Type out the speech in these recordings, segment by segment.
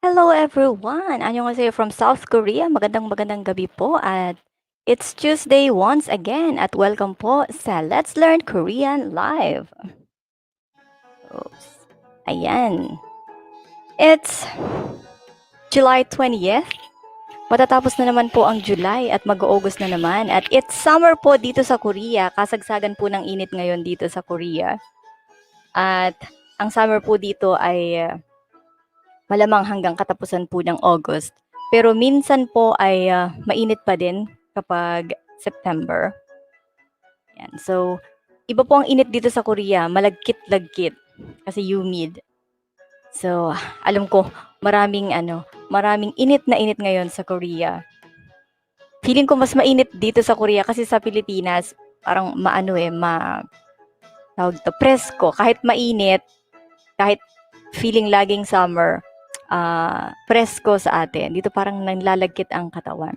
Hello everyone! Annyeonghaseyo from South Korea. Magandang gabi po at it's Tuesday once again at welcome po sa Let's Learn Korean Live. Oops. Ayan. It's July 20th. Matatapos na naman po ang July at mag-August na naman at it's summer po dito sa Korea. Kasagsagan po ng init ngayon dito sa Korea. At ang summer po dito ay malamang hanggang katapusan po ng August. Pero minsan po ay mainit pa din kapag September. Yan. So, iba po ang init dito sa Korea, malagkit-lagkit kasi humid. So, alam ko maraming init na init ngayon sa Korea. Feeling ko mas mainit dito sa Korea kasi sa Pilipinas parang tawag to, presko. Kahit mainit, kahit feeling laging summer, presko sa atin. Dito parang nanlalagkit ang katawan.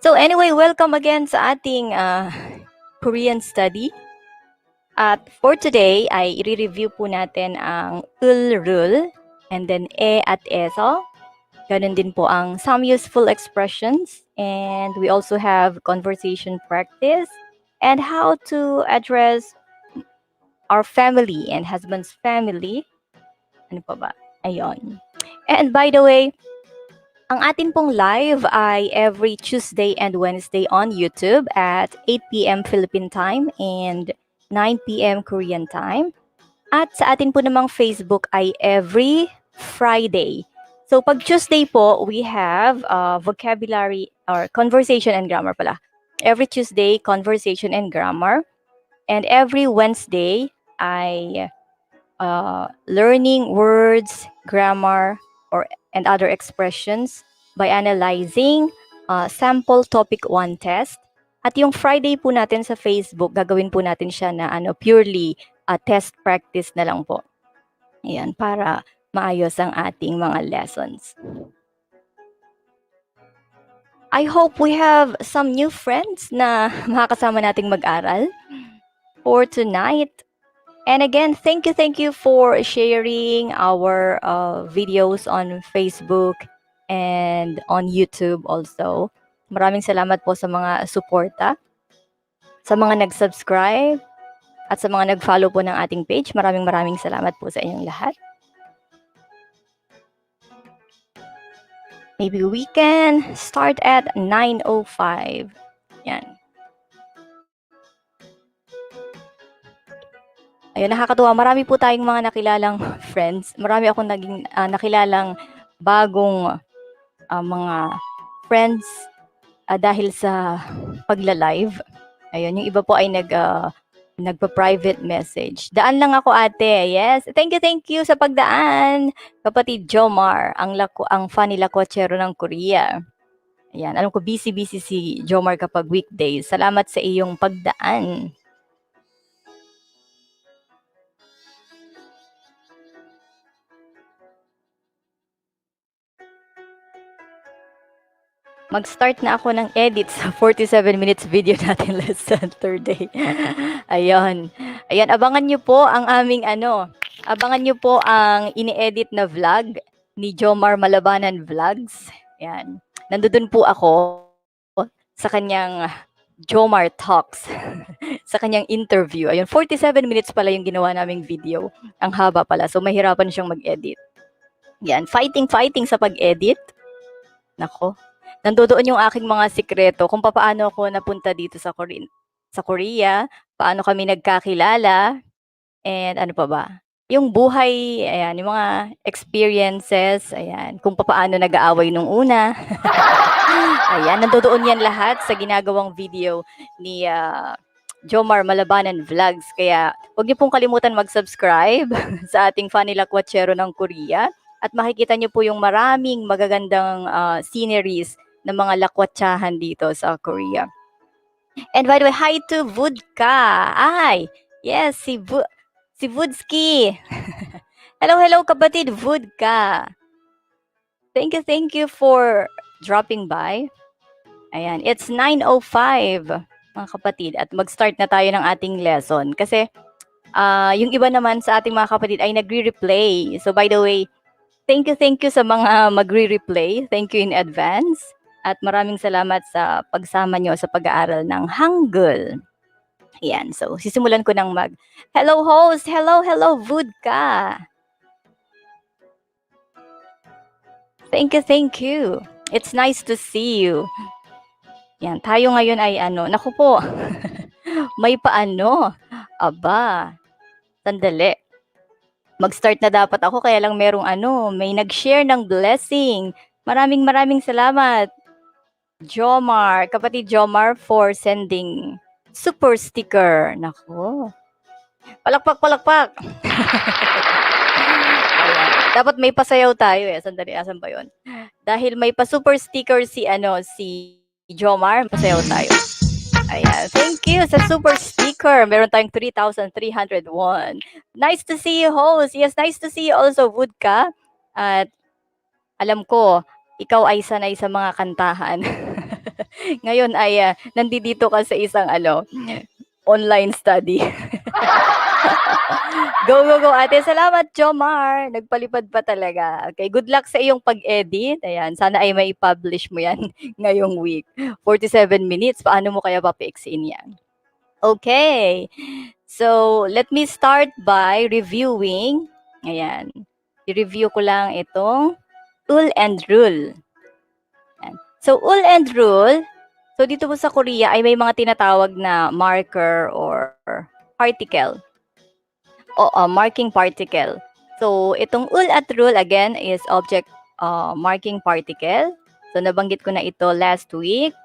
So anyway, welcome again sa ating Korean study. At for today ay i-review po natin ang rule and then at eso. Ganun din po ang some useful expressions, and we also have conversation practice and how to address our family and husband's family. Ano pa ba? Ayun. And by the way, ang atin pong live ay every Tuesday and Wednesday on YouTube at 8 p.m. Philippine time and 9 p.m. Korean time. At sa atin po namang Facebook ay every Friday. So pag Tuesday po, we have vocabulary or conversation and grammar pala. Every Tuesday, conversation and grammar. And every Wednesday ay learning words, grammar, and other expressions by analyzing sample topic 1 test. At yung Friday po natin sa Facebook, gagawin po natin siya na purely test practice na lang po. Ayan, para maayos ang ating mga lessons. I hope we have some new friends na makakasama nating mag-aral for tonight. And again, thank you for sharing our videos on Facebook and on YouTube also. Maraming salamat po sa mga suporta, sa mga nag-subscribe, at sa mga nag-follow po ng ating page. Maraming salamat po sa inyong lahat. Maybe we can start at 9:05. Yan. Ayun, nakakatuwa. Marami po tayong mga nakilalang friends. Marami akong naging nakilalang bagong mga friends dahil sa pagla-live. Ayun, yung iba po ay nagpa-private message. Daan lang ako, ate. Yes. Thank you sa pagdaan. Kapatid Jomar, ang funny lakotsero ng Korea. Ayan, alam ko busy si Jomar kapag weekdays. Salamat sa iyong pagdaan. Mag-start na ako ng edit sa 47 minutes video natin lesson Thursday. Ayun. Ayan, abangan nyo po ang aming abangan nyo po ang ini-edit na vlog ni Jomar Malabanan Vlogs. Ayan. Nandoon po ako sa kanyang Jomar Talks. Sa kanyang interview. Ayun, 47 minutes pala yung ginawa naming video. Ang haba pala. So, mahirapan siyang mag-edit. Yan, fighting sa pag-edit. Nako. Nandoon yung aking mga sikreto kung paano ako napunta dito sa Korea, paano kami nagkakilala, and ano pa ba? Yung buhay, ayan, yung mga experiences, ayan, kung paano nag-aaway nung una. Ayan, nandoon yan lahat sa ginagawang video ni Jomar Malabanan Vlogs. Kaya huwag niyo pong kalimutan mag-subscribe sa ating Funny Lakwachero ng Korea. At makikita niyo po yung maraming magagandang sceneries ng mga lakwatsahan dito sa Korea. And by the way, hi to Vodka. Ay, yes, si Vodski. Hello kapatid Vodka. Thank you for dropping by. Ayan, it's 9:05 mga kapatid at mag-start na tayo ng ating lesson kasi yung iba naman sa ating mga kapatid ay nagre-replay. So by the way, Thank you sa mga magre-replay. Thank you in advance. At maraming salamat sa pagsama nyo sa pag-aaral ng Hangul. Ayan, so sisimulan ko ng hello host! Hello, Vodka! Thank you. It's nice to see you. Yan, tayo ngayon ay naku po, may paano. Aba, sandali. Mag-start na dapat ako, kaya lang merong may nag-share ng blessing. Maraming salamat, Jomar, kapatid Jomar, for sending super sticker. Nako. Palakpak. Ayan. Dapat may pasayaw tayo eh. Sandali, asan ba yun? Dahil may pa-super sticker si Jomar, pasayaw tayo. Ayan. Thank you sa super sticker. Meron tayong 3,301. Nice to see you, host. Yes, nice to see you also, Vodka. At alam ko, ikaw ay sanay sa mga kantahan. Ngayon ay nandito ka sa isang online study. Go, ate. Salamat, Jomar. Nagpalipad pa talaga. Okay, good luck sa iyong pag-edit. Ayan, sana ay may publish mo yan ngayong week. 47 minutes. Paano mo kaya papaiksin yan? Okay. So, let me start by reviewing. Ayan. I-review ko lang itong ul and rule. Ayan. So, ul and rule. So, dito po sa Korea ay may mga tinatawag na marker or particle. Marking particle. So, itong ul at rule again is object marking particle. So, nabanggit ko na ito last week.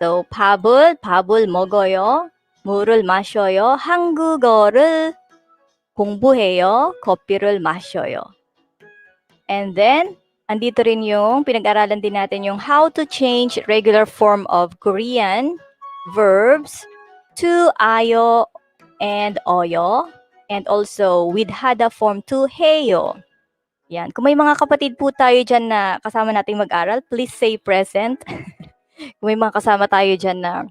So, 밥을 먹어요. 물을 마셔요. 한국어를 공부해요. 커피를 마셔요. And then, andito rin yung pinag-aralan din natin yung how to change regular form of Korean verbs to ayo and oyo. And also with hada form to heyo. Yan. Kung may mga kapatid po tayo dyan na kasama nating mag-aral, please say present. Kung may mga kasama tayo dyan na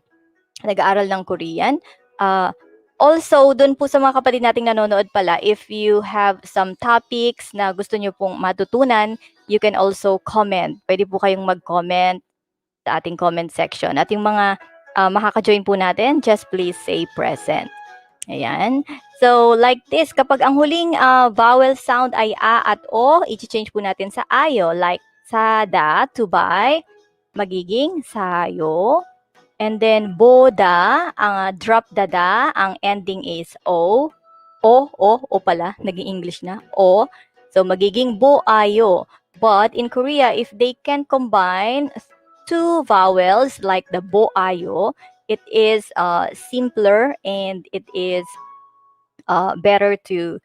nag-aaral ng Korean. Also, dun po sa mga kapatid nating nanonood pala, if you have some topics na gusto nyo pong matutunan, you can also comment. Pwede po kayong mag-comment sa ating comment section. At yung mga makaka-join po natin, just please say present. Ayan. So, like this, kapag ang huling vowel sound ay a at o, i-change po natin sa ayo. Like, sada, to buy, magiging sayo. And then, boda, ang drop dada, ang ending is o. O pala, naging English na, o. So, magiging boayo. But in Korea, if they can combine two vowels like the boayo, it is simpler and it is better to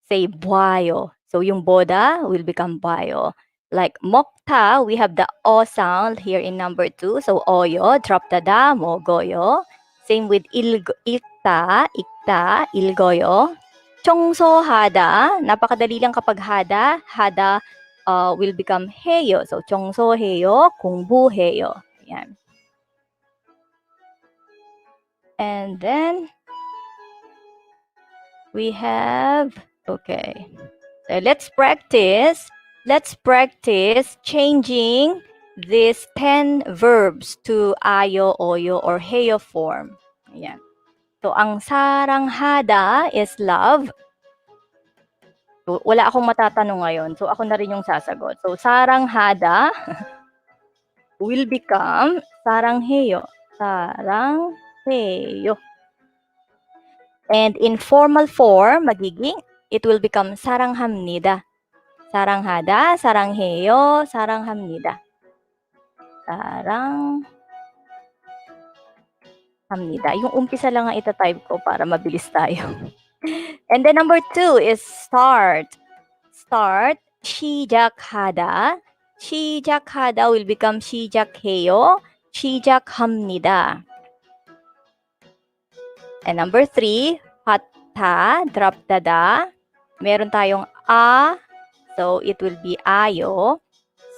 say buayo. So, yung boda will become buayo. Like mokta, we have the o sound here in number 2. So, oyo, drop the da, mogoyo. Same with ikta, ilgoyo. Chongso hada, napakadali lang kapag hada will become heyo. So, chongso heyo, kungbu heyo. Ayan. And then, we have, okay. So, let's practice changing these 10 verbs to ayo, oyo, or heyo form. Ayan. So, ang saranghada is love. So, wala akong matatanong ngayon. So, ako na rin yung sasagot. So, saranghada will become sarangheyo. Sarangheyo. And in formal form, magiging, it will become saranghamnida. Saranghada, sarangheyo, saranghamnida. Saranghamnida. Yung umpisa lang ang itatype ko para mabilis tayo. And then number 2 is start. Start, 시작하다. 시작하다 will become 시작해요. 시작합니다. And number 3, patta, drop dada. Meron tayong a, so it will be ayo.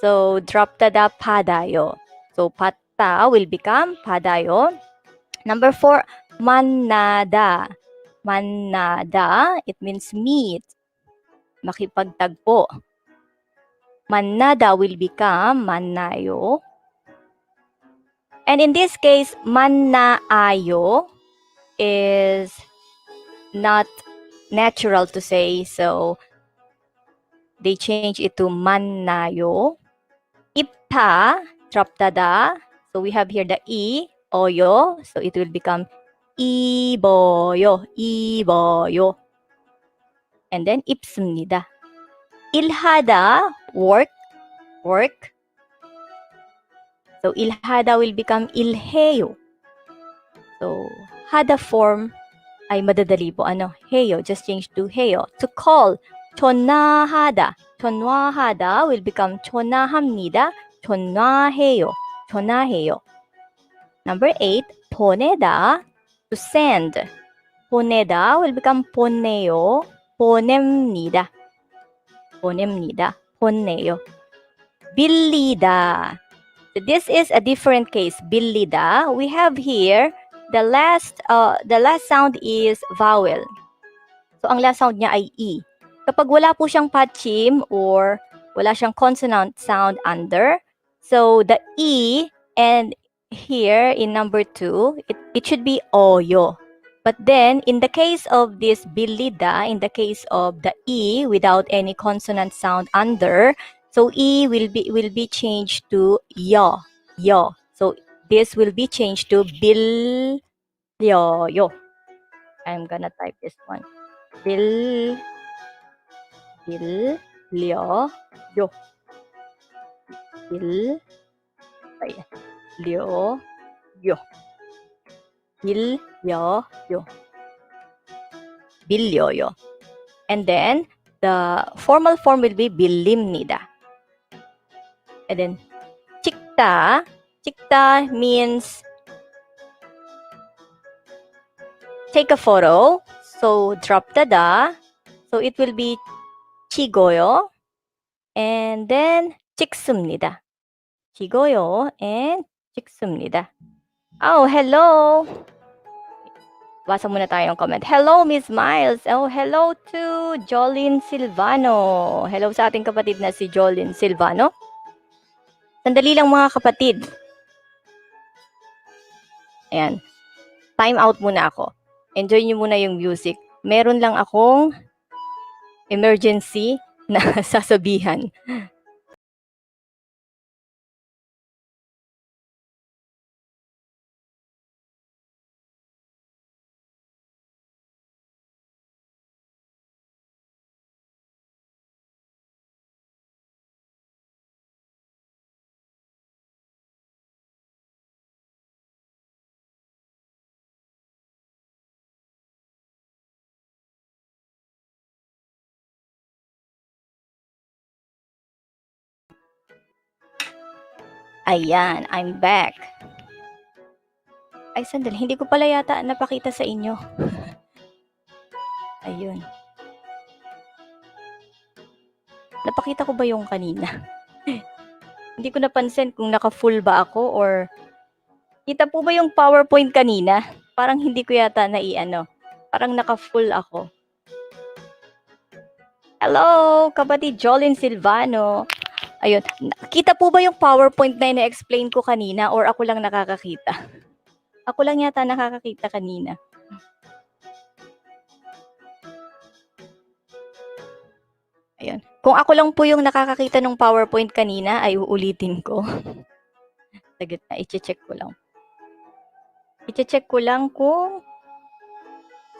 So, drop dada, padayo. So, patta will become padayo. Number 4, manada. Manada, it means meet. Makipagtagpo. Mannada will become mannayo. And in this case, mannaayo is not natural to say, so they change it to mannayo. Ipta, traptada. So we have here the i, oyo. So it will become iboyo, iboyo. And then ipsumnida. Ilhada, work, work. So ilhada will become ilheyo. So hada form ay madadali po. Ano? Heyo. Just change to heyo. To call. Chonahada. Chonwahada will become chonahamnida. Chonaheyo. Chonaheyo. Number 8. Poneda. To send. Poneda will become poneo. Ponemnida. Ponemnida. Poneo. Billida. So this is a different case. Billida. We have here the last sound is vowel. So ang last sound niya ay e. Kapag wala po siyang patchim or wala siyang consonant sound under, so the e and here in number 2, it should be oyo. But then in the case of this billida, in the case of the e without any consonant sound under, so e will be changed to yo, yo. So this will be changed to bil yo. I'm gonna type this one. Bil lyo yo. Bil lyo yo. Bil yo yo. Bil yo yo. And then the formal form will be bilimnida. And then chikta. Chikta means take a photo. So drop the da. So it will be chigoyo. And then 찍습니다. chigoyo and 찍습니다. Oh, hello. Basa muna tayo ng comment. Hello, Miss Miles. Oh, hello to Jolene Silvano. Hello sa ating kapatid na si Jolene Silvano. Sandali lang mga kapatid. Ayan. Time out muna ako. Enjoy nyo muna yung music. Meron lang akong emergency na sasabihan. Ayan, I'm back. Ay, sandali. Hindi ko pala yata napakita sa inyo. Ayun. Napakita ko ba yung kanina? Hindi ko napansin kung naka-full ba ako or... Kita po ba yung PowerPoint kanina? Parang hindi ko yata naiano. Parang naka-full ako. Hello, kapatid Jolene Silvano. Ayun. Kita po ba yung PowerPoint na ina-explain ko kanina or ako lang nakakakita? Ako lang yata nakakakita kanina. Ayun. Kung ako lang po yung nakakakita ng PowerPoint kanina, ay uulitin ko. Saglit na, i-check ko lang. I-check ko lang kung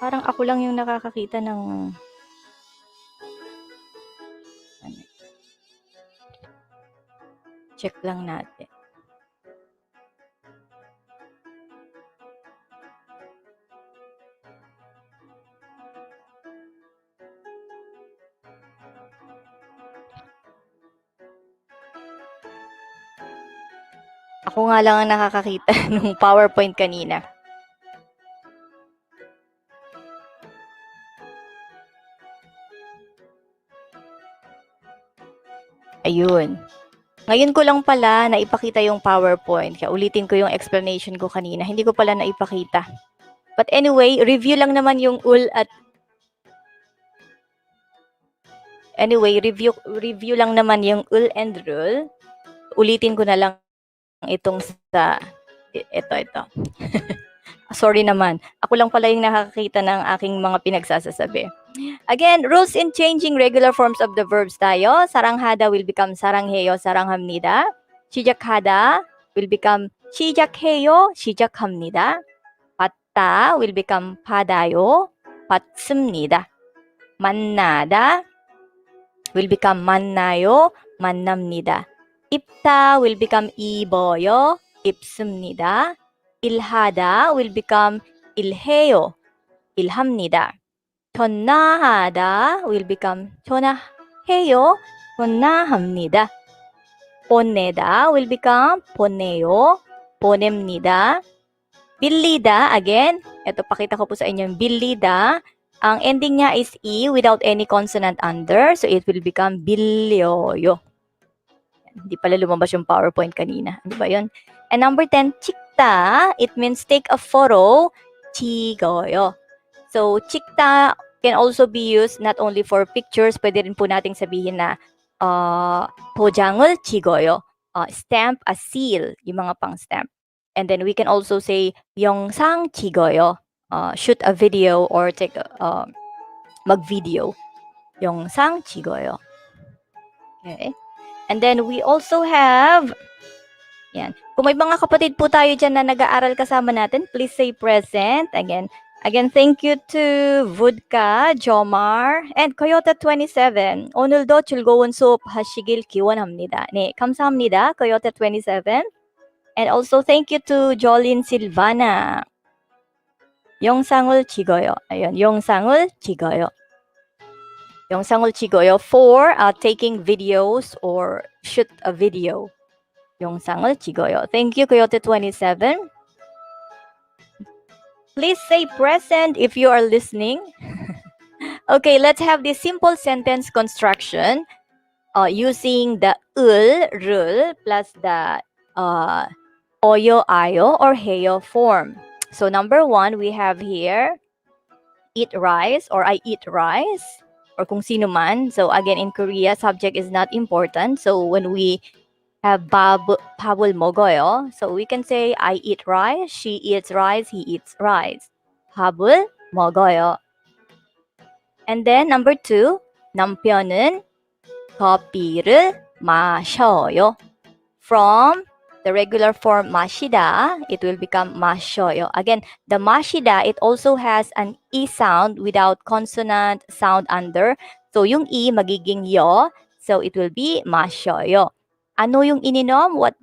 parang ako lang yung nakakakita ng... Check lang natin. Ako nga lang ang nakakakita ng PowerPoint kanina. Ayun. Ngayon ko lang pala naipakita yung PowerPoint. Kaya ulitin ko yung explanation ko kanina. Hindi ko pala naipakita. But anyway, review lang naman yung ul at Anyway, review lang naman yung ul and rul. Ulitin ko na lang itong sa ito. Sorry naman. Ako lang pala yung nakakita ng aking mga pinagsasasabi. Again, rules in changing regular forms of the verbs tayo. Saranghada will become sarangheyo, saranghamnida. 시작하다 will become 시작해요, 시작합니다. 받다 will become 받아요, 받습니다. 만나다 will become 만나요, 만납니다. 입다 will become 입어요, 입습니다. 일하다 will become 일해요, 일합니다. 전화하다 will become 전화해요, 전화합니다. 보내다 will become 보내요, 보냅니다. Bilida, again, ito pakita ko po sa inyo yung bilida. Ang ending niya is E without any consonant under. So, it will become bilyoyo. Hindi pala lumabas yung PowerPoint kanina. Ano ba yun? And number 10, chikta. It means take a photo. Chigoyo. So, chikta can also be used not only for pictures. Pwede rin po nating sabihin na 도장을 찍어요. Stamp a seal. Yung mga pang-stamp. And then we can also say 영상 찍어요. Shoot a video or take mag-video. 영상 찍어요. Okay. And then we also have yan. Kung may mga kapatid po tayo dyan na nag-aaral kasama natin, please say present. Again, thank you to Vodka, Jomar, and Coyote27. 오늘도 즐거운 수업 하시길 기원합니다. 네, 감사합니다. Coyote27. And also thank you to Jolene Silvana. 영상을 찍어요. ayun, 영상을 찍어요. 영상을 찍어요 for taking videos or shoot a video. 영상을 찍어요. Thank you, Coyote27. Please say present if you are listening. Okay, let's have this simple sentence construction using the ul, rul, plus the oyo, ayo, or heyo form. So number 1, we have here, eat rice, or I eat rice, or kung sino man. So again, in Korea, subject is not important. So when we have 밥을 먹어요, so we can say I eat rice, she eats rice, he eats rice. 밥을 먹어요. And then number 2, 남편은 커피를 마셔요. From the regular form 마시다, it will become 마셔요. Again, the 마시다, it also has an E sound without consonant sound under. So yung E magiging yo, so it will be 마셔요. Ano yung ininom? What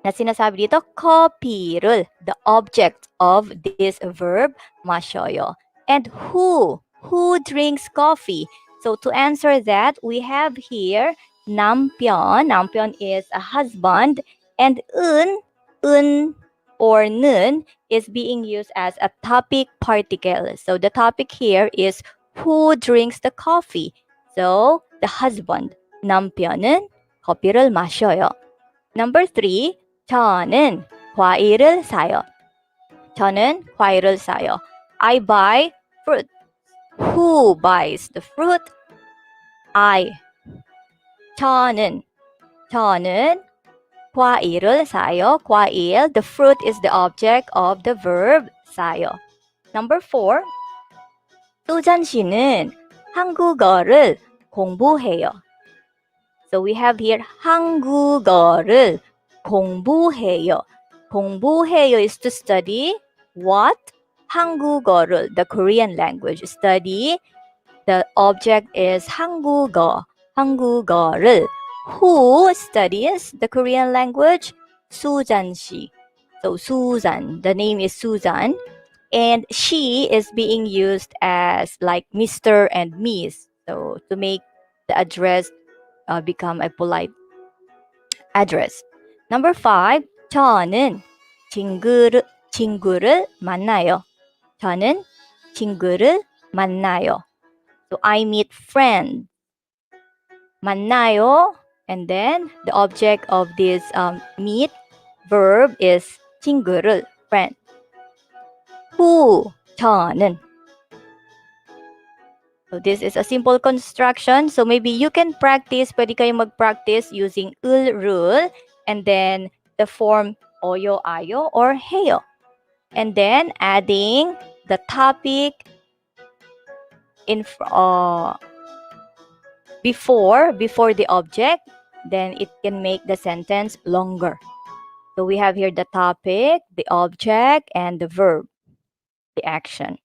na sinasabi dito? 커피를, the object of this verb, 마셔요. And who drinks coffee? So to answer that, we have here 남편. 남편 is a husband. And 은 or 는 is being used as a topic particle. So the topic here is who drinks the coffee. So the husband. 남편은 커피를 마셔요. Number 3, 저는 과일을 사요. 저는 과일을 사요. I buy fruit. Who buys the fruit? I. 저는 과일을 사요. 과일, the fruit is the object of the verb 사요. Number 4, 수잔 씨는 한국어를 공부해요. So we have here 한국어를 공부해요. 공부해요 is to study what? 한국어를, the Korean language. Study, the object is 한국어. 한국어를. Who studies the Korean language? 수잔 씨. So Susan, the name is Susan. And she is being used as like Mr. and Miss. So to make the address become a polite address. Number 5, 저는 친구를 만나요. 저는 친구를 만나요. So I meet friends. 만나요. And then the object of this meet verb is 친구를, friend. Who? 저는. So this is a simple construction. So maybe you can practice, pwede kayong mag-practice using ul rule and then the form oyo, ayo, or heyo. And then adding the topic in before the object, then it can make the sentence longer. So we have here the topic, the object, and the verb, the action.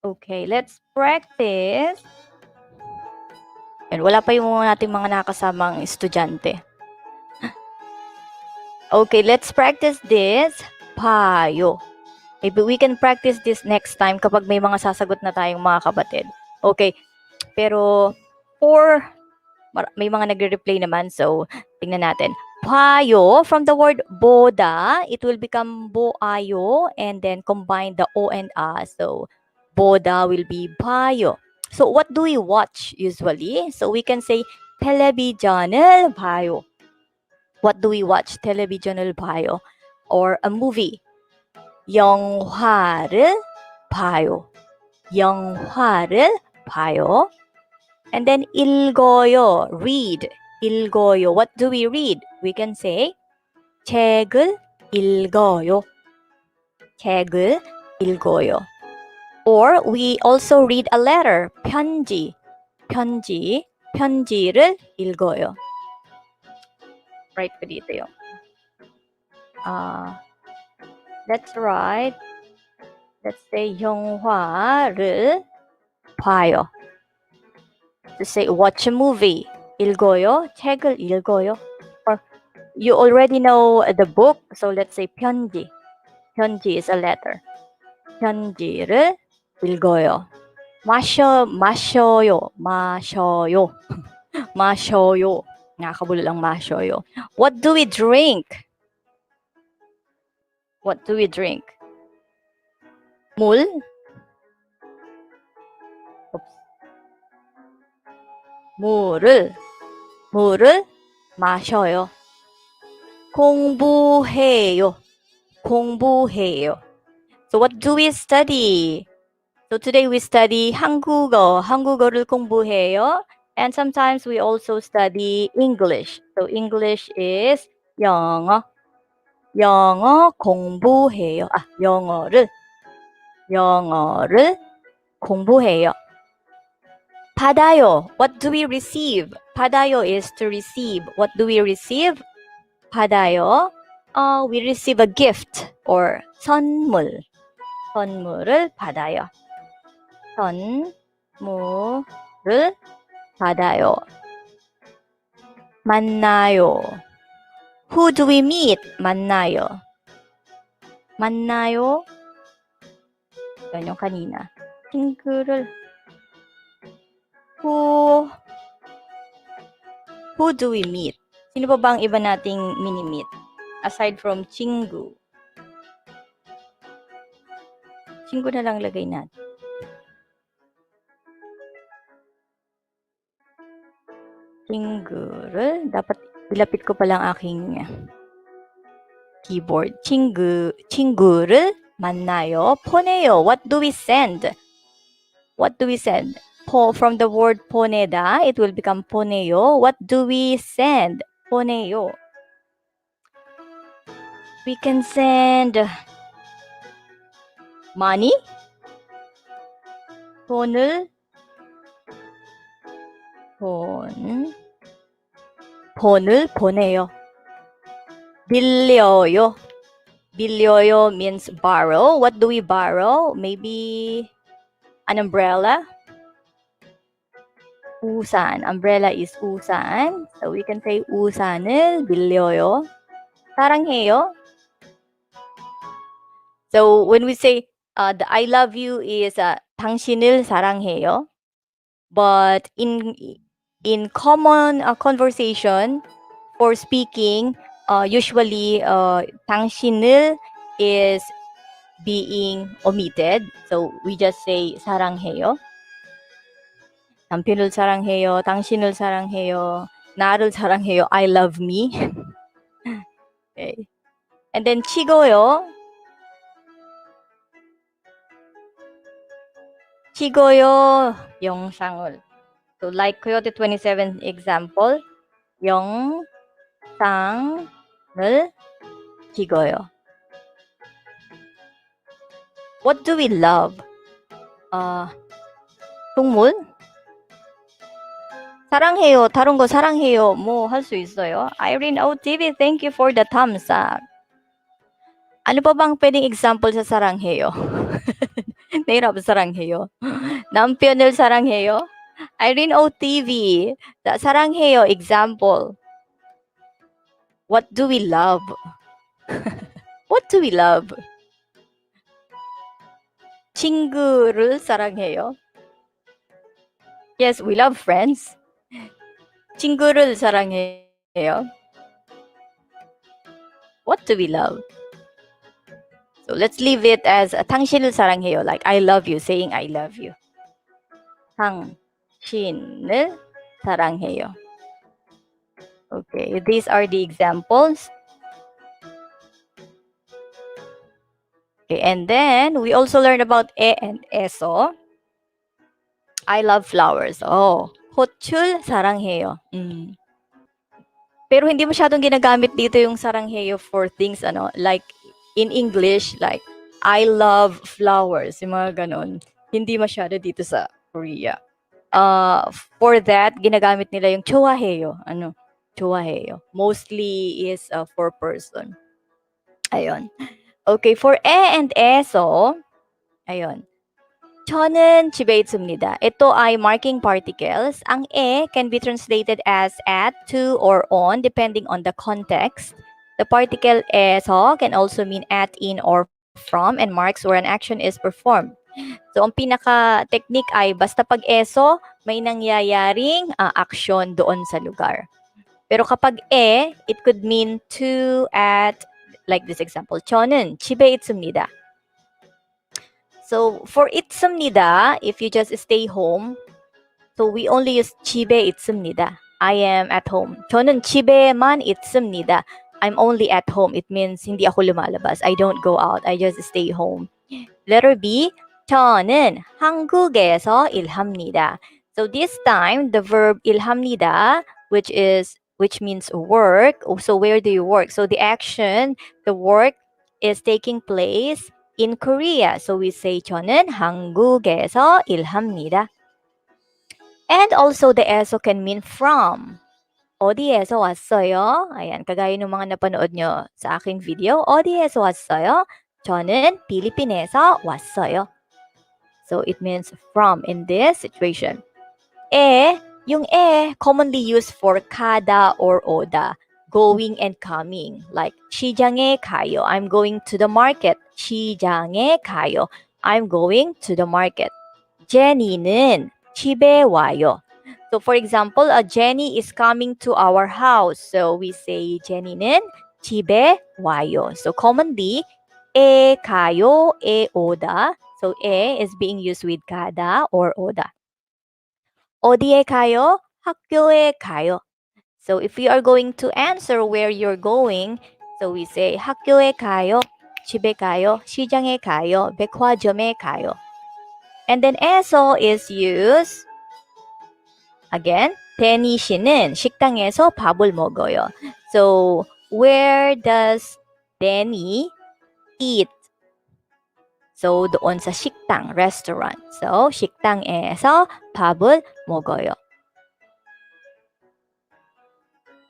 Okay, let's practice. And wala pa yung nating mga nakasamang estudyante. Okay, let's practice this. Payo. Maybe we can practice this next time kapag may mga sasagot na tayong mga kapatid. Okay, pero may mga nagre-replay naman, so tingnan natin. Payo, from the word boda, it will become boayo and then combine the o and a. So boda will be payo. So what do we watch usually? So we can say television을 봐요. What do we watch? television을 봐요. Or a movie. 영화를 봐요. 영화를 봐요. And then 읽어요, read. 읽어요. What do we read? We can say 책을 읽어요. 책을 읽어요. Or we also read a letter. 편지. 편지. 편지를 읽어요. Right po dito yung. Let's write. Let's say 영화를 봐요. To say watch a movie. 읽어요. 책을 읽어요. Or you already know the book. So let's say 편지. 편지 is a letter. 편지를 읽어요. 마셔요. 마셔요. 마셔요. Nakakabulol ang ma셔요. What do we drink? What do we drink? 물? Oops. 물을 마셔요. 공부해요. 공부해요. So what do we study? So today we study 한국어. 한국어를 공부해요. And sometimes we also study English. So English is 영어. 영어 공부해요. 영어를 공부해요. 받아요. What do we receive? 받아요 is to receive. What do we receive? 받아요. We receive a gift or 선물. 선물을 받아요. 선물을 받아요. 만나요. Who do we meet? 만나요. 만나요. Yan yung kanina. 친구를 Who do we meet? Sino pa ba ang iba nating mini-meet? Aside from 친구. 친구 na lang lagay natin. 친구를 dapat ilapit ko pa lang aking keyboard. 친구를 만나요. 보내요. What do we send? What do we send? From the word 보내다, it will become 보내요. What do we send? 보내요. We can send money. 돈을 보내요. 빌려요. 빌려요 means borrow. What do we borrow? Maybe an umbrella. 우산. Umbrella is 우산. So we can say 우산을 빌려요. 사랑해요. So when we say the I love you is 당신을 사랑해요. But in common conversation for speaking, usually 당신을 is being omitted. So we just say 사랑해요. 남편을 사랑해요. 당신을 사랑해요. 나를 사랑해요. I love me. Okay. And then 치고요. 치고요 영상을. So like Coyote 27 example, 영상을 찍어요. What do we love? 동물? 사랑해요. 다른 거 사랑해요. 뭐 할 수 있어요? Irene OTV, thank you for the thumbs up. Ano pa bang pwedeng example sa sarangheo? Nahirap sarangheo. 남편을 사랑해요. Irene OTV, 사랑해요 example. What do we love? What do we love? 친구를 사랑해요. Yes, we love friends. 친구를 사랑해요. What do we love? So let's leave it as 당신을 사랑해요. Like I love you, saying I love you. 당신을 사랑해요. Okay, these are the examples. Okay, and then we also learned about e and eso. I love flowers. Oh, 꽃을 사랑해요. Pero hindi masyadong ginagamit dito yung sarangheyo for things like in English, like I love flowers, yung mga ganon. Hindi masyado dito sa Korea. For that, ginagamit nila yung 좋아해요. 좋아해요. Mostly is for person. Ayun. Okay, for and eso, ayun. 저는 집에 있습니다. Ito ay marking particles. Ang can be translated as at, to, or on depending on the context. The particle eso can also mean at, in, or from and marks where an action is performed. So, ang pinaka-technique ay basta pag eso, may nangyayaring action doon sa lugar. Pero kapag it could mean to, at, like this example. 저는 집에 있습니다. So, for 있습니다, if you just stay home, so we only use 집에 있습니다. I am at home. 저는 집에만 있습니다. I'm only at home. It means hindi ako lumalabas. I don't go out. I just stay home. Letter B, 저는 한국에서 일합니다. So this time, the verb 일합니다, which means work. So where do you work? So the action, the work is taking place in Korea. So we say 저는 한국에서 일합니다. And also the eso can mean from. 어디에서 왔어요? Ayan, kagaya ng mga napanood nyo sa aking video. 어디에서 왔어요? 저는 필리핀에서 왔어요. So it means from in this situation. Yung commonly used for kada or oda. Going and coming. Like 시장에 가요. I'm going to the market. 시장에 가요. I'm going to the market. Jenny는 집에 와요. So for example, Jenny is coming to our house. So we say Jenny는 집에 와요. So commonly, 가요, 오다. So is being used with kada or oda. 어디에 가요? 학교에 가요. So if we are going to answer where you're going, so we say 학교에 가요, 집에 가요, 시장에 가요, 백화점에 가요. And then eso is used, again, 데니 씨는 식당에서 밥을 먹어요. So where does Danny eat? So doon sa 식당, restaurant. So 식당에서 밥을 먹어요.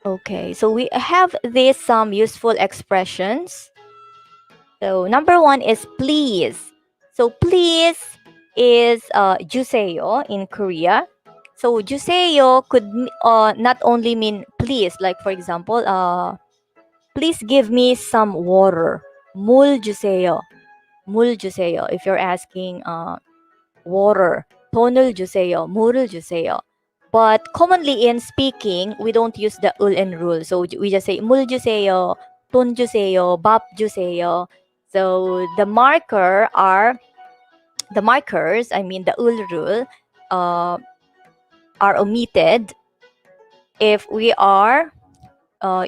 Okay, so we have these some useful expressions. So number one is please. So please is 주세요 in Korea. So 주세요 could not only mean please, like for example, please give me some water. 물 주세요. 물 주세요. If you're asking water, 돈을 주세요. 물을 주세요. But commonly in speaking, we don't use the ul and rule. So we just say 물 주세요, 돈 주세요, 밥 주세요. So the markers, I mean the ul rule, are omitted if we are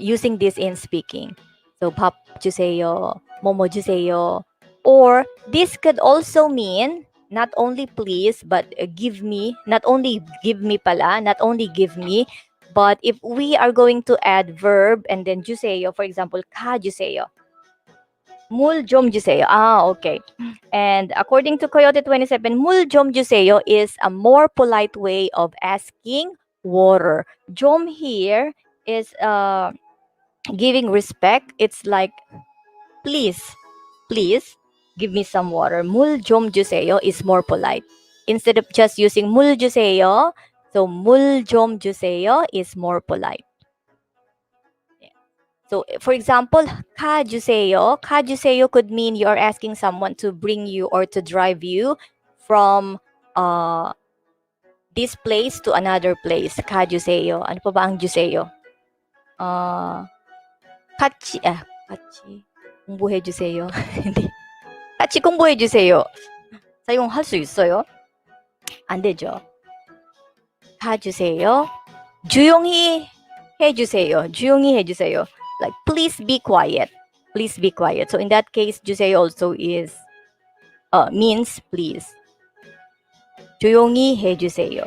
using this in speaking. So 밥 주세요, 뭐뭐 주세요. Or this could also mean not only please, but give me, not only give me pala, not only give me, but if we are going to add verb and then juseyo, for example, ka juseyo. Mul jom juseyo. Okay. And according to Coyote 27, mul jom juseyo is a more polite way of asking water. Jom here is giving respect. It's like, please, please give me some water. Mul jom juseyo is more polite. Instead of just using mul juseyo, so mul jom juseyo is more polite. So, for example, ka juseyo could mean you are asking someone to bring you or to drive you from this place to another place. Ka juseyo. Ano pa ba ang juseyo? 같이 공부해 주세요. hindi. 같이 공부해 주세요. 사용할 수 있어요? 안 되죠. 가주세요. 조용히 해주세요. 조용히 해주세요. Like, please be quiet. Please be quiet. So in that case, 주세요 also is means please. 조용히 해주세요.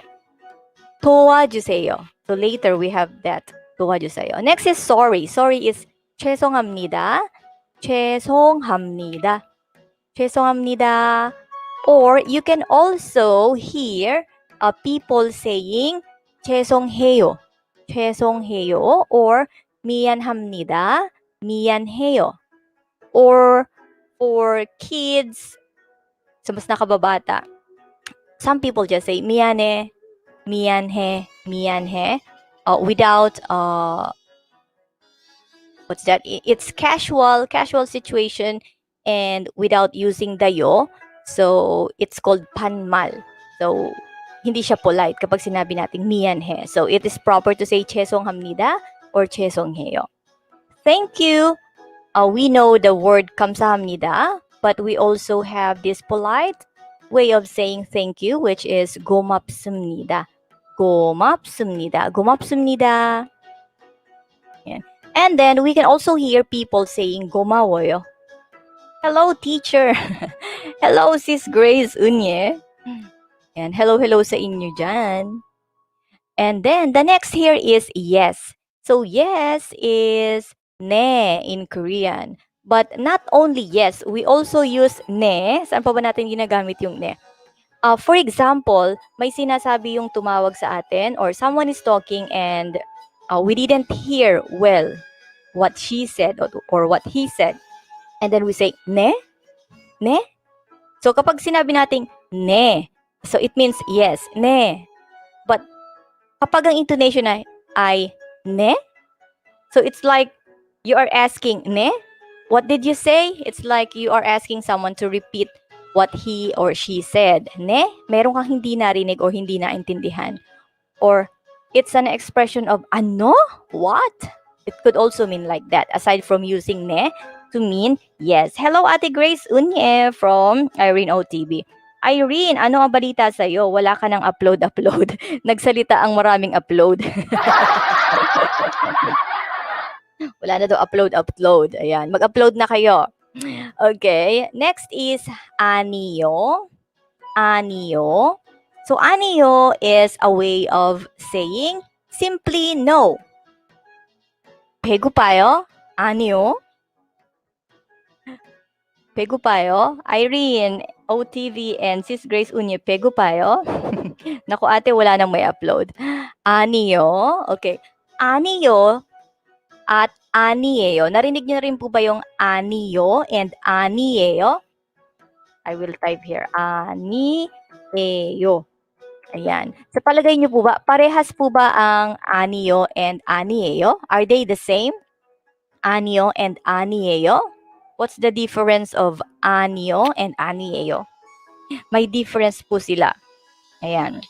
도와주세요. So later we have that. 도와주세요. Next is sorry. Sorry is 죄송합니다. 죄송합니다. 죄송합니다. Or you can also hear people saying 죄송해요. 죄송해요. Or 미안합니다. 미안해요. Or for kids, sa mas nakababata, some people just say 미안해, 미안해, 미안해, without what's that? It's casual situation and without using the yo. So it's called panmal. So hindi siya polite kapag sinabi nating miyanhe. So it is proper to say 죄송합니다 or 죄송해요. Thank you. We know the word 감사합니다, but we also have this polite way of saying thank you, which is 고맙습니다. 고맙습니다. 고맙습니다. Yeah. And then we can also hear people saying 고마워요. Hello, teacher. Hello, Sis Grace Unye. And hello sa inyo dyan. And then the next here is yes. So yes is ne in Korean. But not only yes, we also use ne. Saan pa ba natin ginagamit yung ne? For example, may sinasabi yung tumawag sa atin or someone is talking and we didn't hear well what she said or what he said. And then we say, ne? Ne? So kapag sinabi nating ne, so it means yes, ne. But kapag ang intonation ay ne, so it's like you are asking, ne? What did you say? It's like you are asking someone to repeat what he or she said. Ne? Meron kang hindi narinig or hindi naintindihan. Or it's an expression of ano? What? It could also mean like that, aside from using ne to mean yes. Hello, Ate Grace Unye from Irene OTV. Irene, ano ang balita sa'yo? Wala ka ng upload. Nagsalita ang maraming upload. Wala na daw upload. Ayan, mag-upload na kayo. Okay, next is aniyo. Aniyo. So aniyo is a way of saying simply no. 배고파요? 아니요. 배고파요? Irene, OTV, and Sis Grace Unye, 배고파요? Naku ate, wala nang may upload. 아니요. Okay. 아니요 at 아니에요. Narinig niyo rin po ba yung 아니요 and 아니에요? I will type here. 아니에요. Ayan. Sa palagay niyo po ba, parehas po ba ang 아니요 and 아니에요? Are they the same? 아니요 and 아니에요? What's the difference of 아니요 and 아니에요? May difference po sila. Ayan.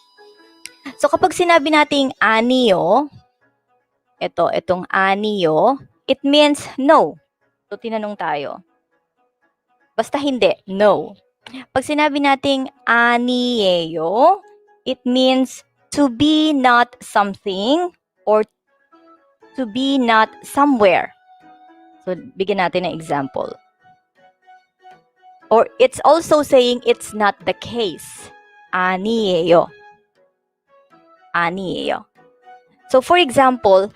So kapag sinabi nating 아니요, itong 아니요, it means no. So tinanong tayo. Basta hindi, no. Pag sinabi nating 아니에요, it means to be not something or to be not somewhere. So bigyan natin ng example. Or it's also saying it's not the case. 아니에요. 아니에요. So for example,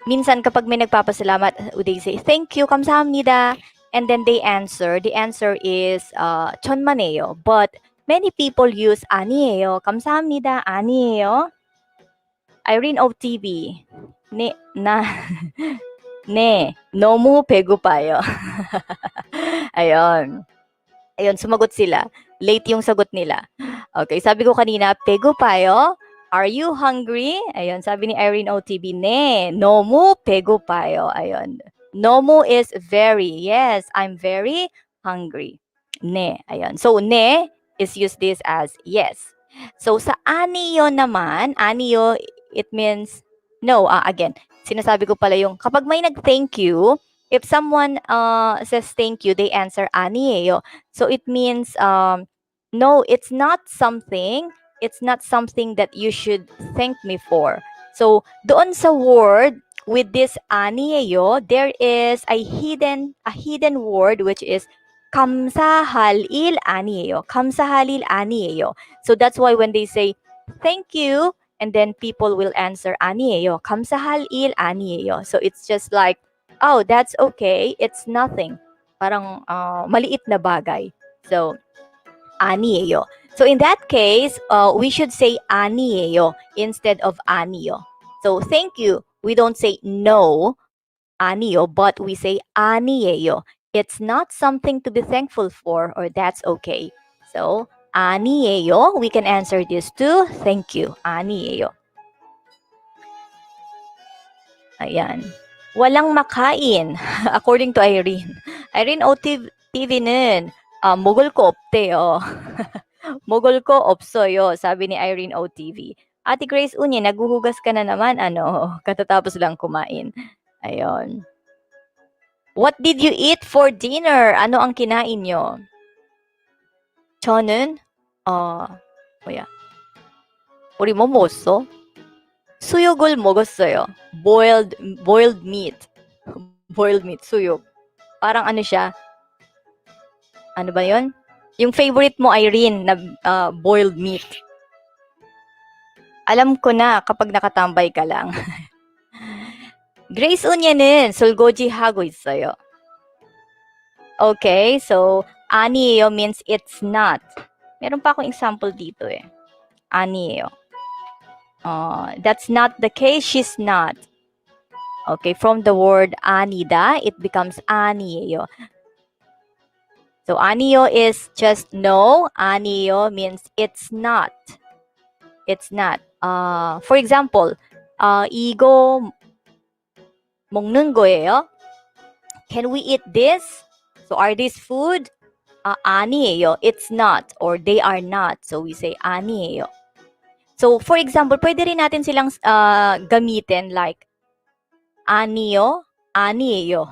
minsan kapag may nagpapasalamat, they say, thank you, 감사합니다. And then they answer. The answer is 천만에요. But many people use 아니에요, 감사합니다, 아니에요. Irene OTV. 네, 너무 배고파요. Ayun. Ayun, sumagot sila. Late yung sagot nila. Okay, sabi ko kanina, 배고파요? Are you hungry? Ayun, sabi ni Irene OTB, 네, 너무 배고파요. Ayun. 너무 is very. Yes, I'm very hungry. 네, ayun. So, 네 is use this as yes. So, sa aniyo naman, aniyo, it means no. Again, sinasabi ko pala yung kapag may nag-thank you, if someone says thank you, they answer 아니에요. So it means no, it's not something that you should thank me for. So doon sa word with this 아니에요, there is a hidden word which is 감사할 일 아니에요. 감사할 일 아니에요. So that's why when they say thank you, and then people will answer 아니에요. 감사할 일 아니에요. So it's just like, oh, that's okay. It's nothing. Parang maliit na bagay. So, 아니에요. So in that case, we should say 아니에요 instead of 아니요. So thank you. We don't say no, 아니요, but we say 아니에요. It's not something to be thankful for, or that's okay. So, 아니에요, we can answer this too. Thank you. 아니에요. Ayan. Walang makain, according to Irene. Irene OTV는 먹을 거 없대요. 먹을 거 없어요, sabi ni Irene OTV. Ate Grace Unye, naguhugas ka na naman, ano? Katatapos lang kumain. Ayun. What did you eat for dinner? Ano ang kinain nyo? 저는 우리 뭐 먹었어? 수육을 먹었어요. Boiled meat. Boiled meat, suyok. Parang ano siya? Ano ba 'yon? Yung favorite mo, Irene, na boiled meat. Alam ko na kapag nakatambay ka lang. Grace Unye는 설거지 하고 있어요. Okay, so 아니에요 means it's not. Meron pa akong example dito eh. 아니에요. That's not the case. She's not. Okay, from the word 아니다, it becomes 아니에요. So 아니요 is just no. 아니요 means it's not. It's not. For example, 이거 먹는 거예요? Can we eat this? So are these food? 아니에요. It's not, or they are not. So we say 아니에요. So for example, pwede rin natin silang gamitin like 아니요, 아니에요.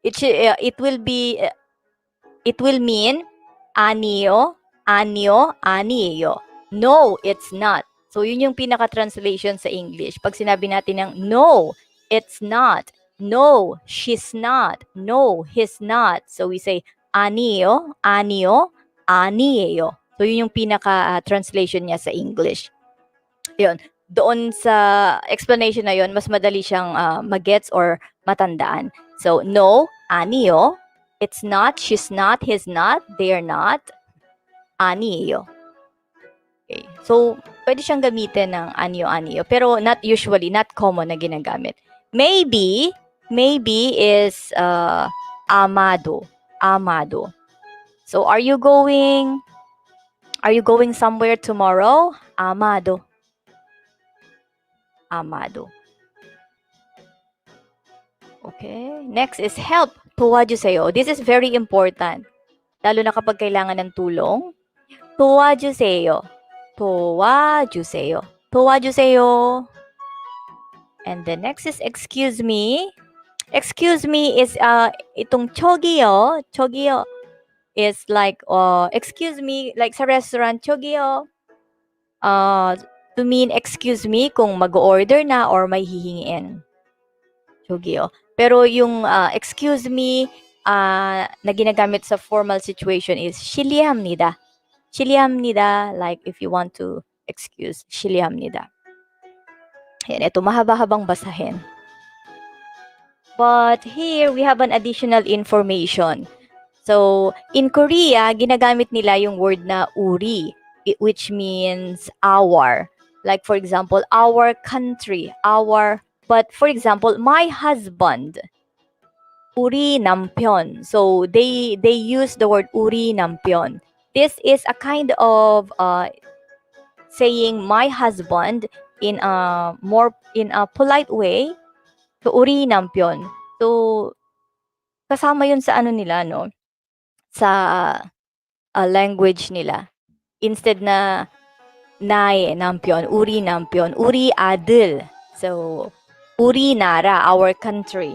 It will mean 아니요, 아니요, 아니에요. No, it's not. So yun yung pinaka-translation sa English. Pag sinabi natin ng no, it's not. No, she's not. No, he's not. So we say 아니요, 아니요, 아니에요. So yun yung pinaka-translation niya sa English. Yun. Doon sa explanation na yun, mas madali siyang magets or matandaan. So, no, 아니요. It's not, she's not, he's not, they're not. 아니에요. Okay. So, pwede siyang gamitin ng anyo-anyo. Pero not usually, not common na ginagamit. Maybe is amado. Amado. So, are you going somewhere tomorrow? Amado. Amado. Okay. Next is help. 도와주세요. This is very important. Lalo na kapag kailangan ng tulong. 도와주세요. 도와주세요. 도와주세요. And the next is excuse me. Excuse me is itong 저기요. 저기요 is like excuse me, like sa restaurant, 저기요. To mean excuse me kung mag-order na or may hihingin. 저기요. Pero yung excuse me na ginagamit sa formal situation is 실례합니다. 실례합니다, like if you want to excuse, 실례합니다. Ayan, ito mahaba-habang basahin. But here we have an additional information. So, in Korea, ginagamit nila yung word na uri, which means our. Like for example, our country, our. But for example, my husband, 우리 남편. So they use the word 우리 남편. This is a kind of saying my husband in a polite way. So 우리 남편. So kasama yun sa ano nila, no? Sa language nila. Instead na 나의 남편, 우리 남편, 우리 아들. So 우리 나라, our country.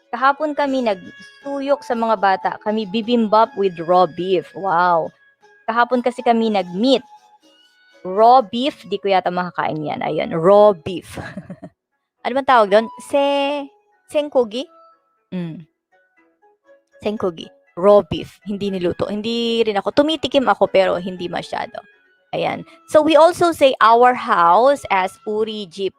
Kahapon kami nagsuyok sa mga bata. Kami bibimbap with raw beef. Wow. Kahapon kasi kami nag-meet. Raw beef, di ko yata makakain yan. Ayun, raw beef. Ano bang tawag doon? Senkogi? Senkogi. Raw beef. Hindi niluto. Hindi rin ako. Tumitikim ako pero hindi masyado. Ayan. So we also say our house as uri jeep.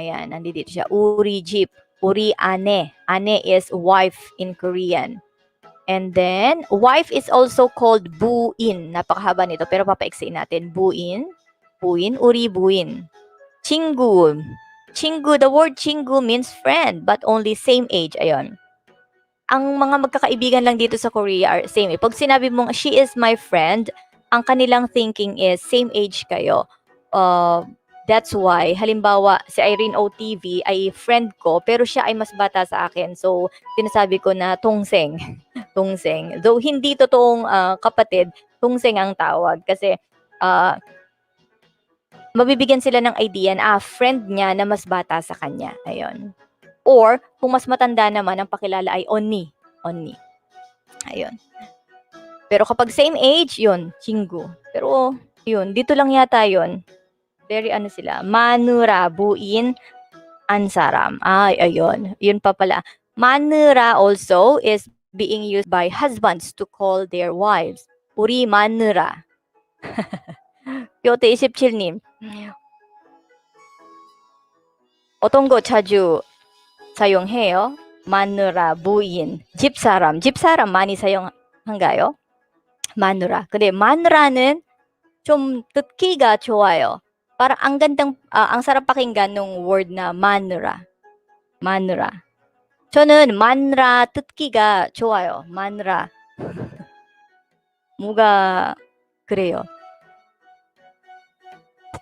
Ayan, nandito siya. Uri jeep. Uri ane. Ane is wife in Korean. And then, wife is also called buin. Napakahaba nito, pero papaiksain natin. Buin. Buin. Uri buin. Chingu. Chingu. The word chingu means friend, but only same age. Ayon. Ang mga magkakaibigan lang dito sa Korea are same age. Pag sinabi mong, she is my friend, ang kanilang thinking is, same age kayo. That's why, halimbawa, si Irene OTV ay friend ko, pero siya ay mas bata sa akin. So, sinasabi ko na tungseng. Tungseng. Though hindi totoong kapatid, tungseng ang tawag. Kasi, mabibigyan sila ng idea na friend niya na mas bata sa kanya. Ayun. Or, kung mas matanda naman, ang pakilala ay onni. Onni. Ayun. Pero kapag same age, yun, chingu. Pero, yun, dito lang yata yun. Very ano sila, manura, buin, ansaram. Ay, ayun. Yun pa pala. Manura also is being used by husbands to call their wives. 우리 마누라. 요때 27님. 어떤 거 자주 사용해요? 마누라, 부인, 집사람. 집사람 많이 사용한가요? 마누라. 근데 마누라는 좀 듣기가 좋아요. Parang ang sarap pakinggan ng word na 마누라. 마누라. 저는 마누라 듣기가 좋아요. 마누라. 뭐가 그래요.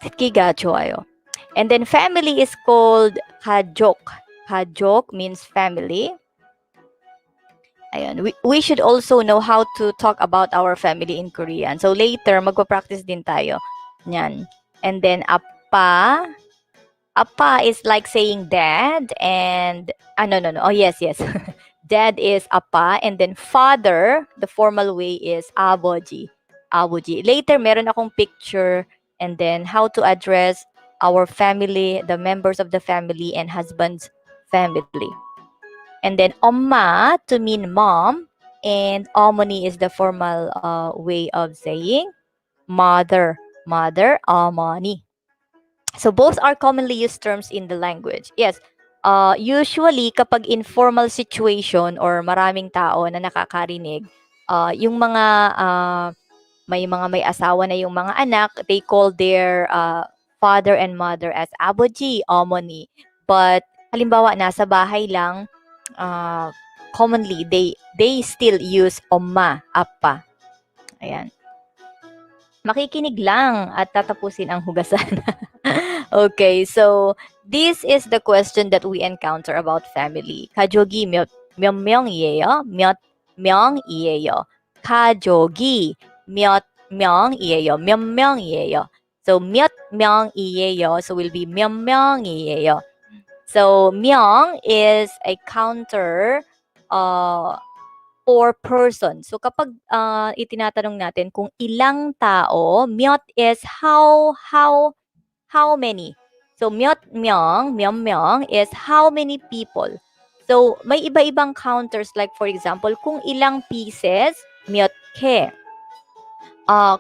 듣기가 좋아요. And then family is called 가족. 가족 means family. Ayun. We should also know how to talk about our family in Korean. So later, magpa-practice din tayo. Yan. And then appa. Appa is like saying dad and no. Oh yes. Dad is appa and then father, the formal way is 아버지. 아버지. Later meron akong picture and then how to address our family, the members of the family and husband's family. And then 엄마 to mean mom and 어머니 is the formal way of saying mother. Mother, 어머니. So both are commonly used terms in the language. Yes, usually kapag informal situation or maraming tao na nakakarinig, yung mga may asawa na yung mga anak, they call their father and mother as 아버지, 어머니. But halimbawa nasa bahay lang, commonly they still use 엄마, 아빠. Ayan. Makikinig lang at tatapusin ang hugasan. Okay, so this is the question that we encounter about family. 가족이 몇 명이에요? 몇 명이에요? 가족이 몇 명이에요? 몇 명이에요? So 몇 명이에요? So will be 몇 명이에요? So 명 is a counter or person. So kapag itinatanong natin kung ilang tao, 몇 is how many. So 몇 명 is how many people. So, may iba-ibang counters like for example, kung ilang pieces, 몇 개.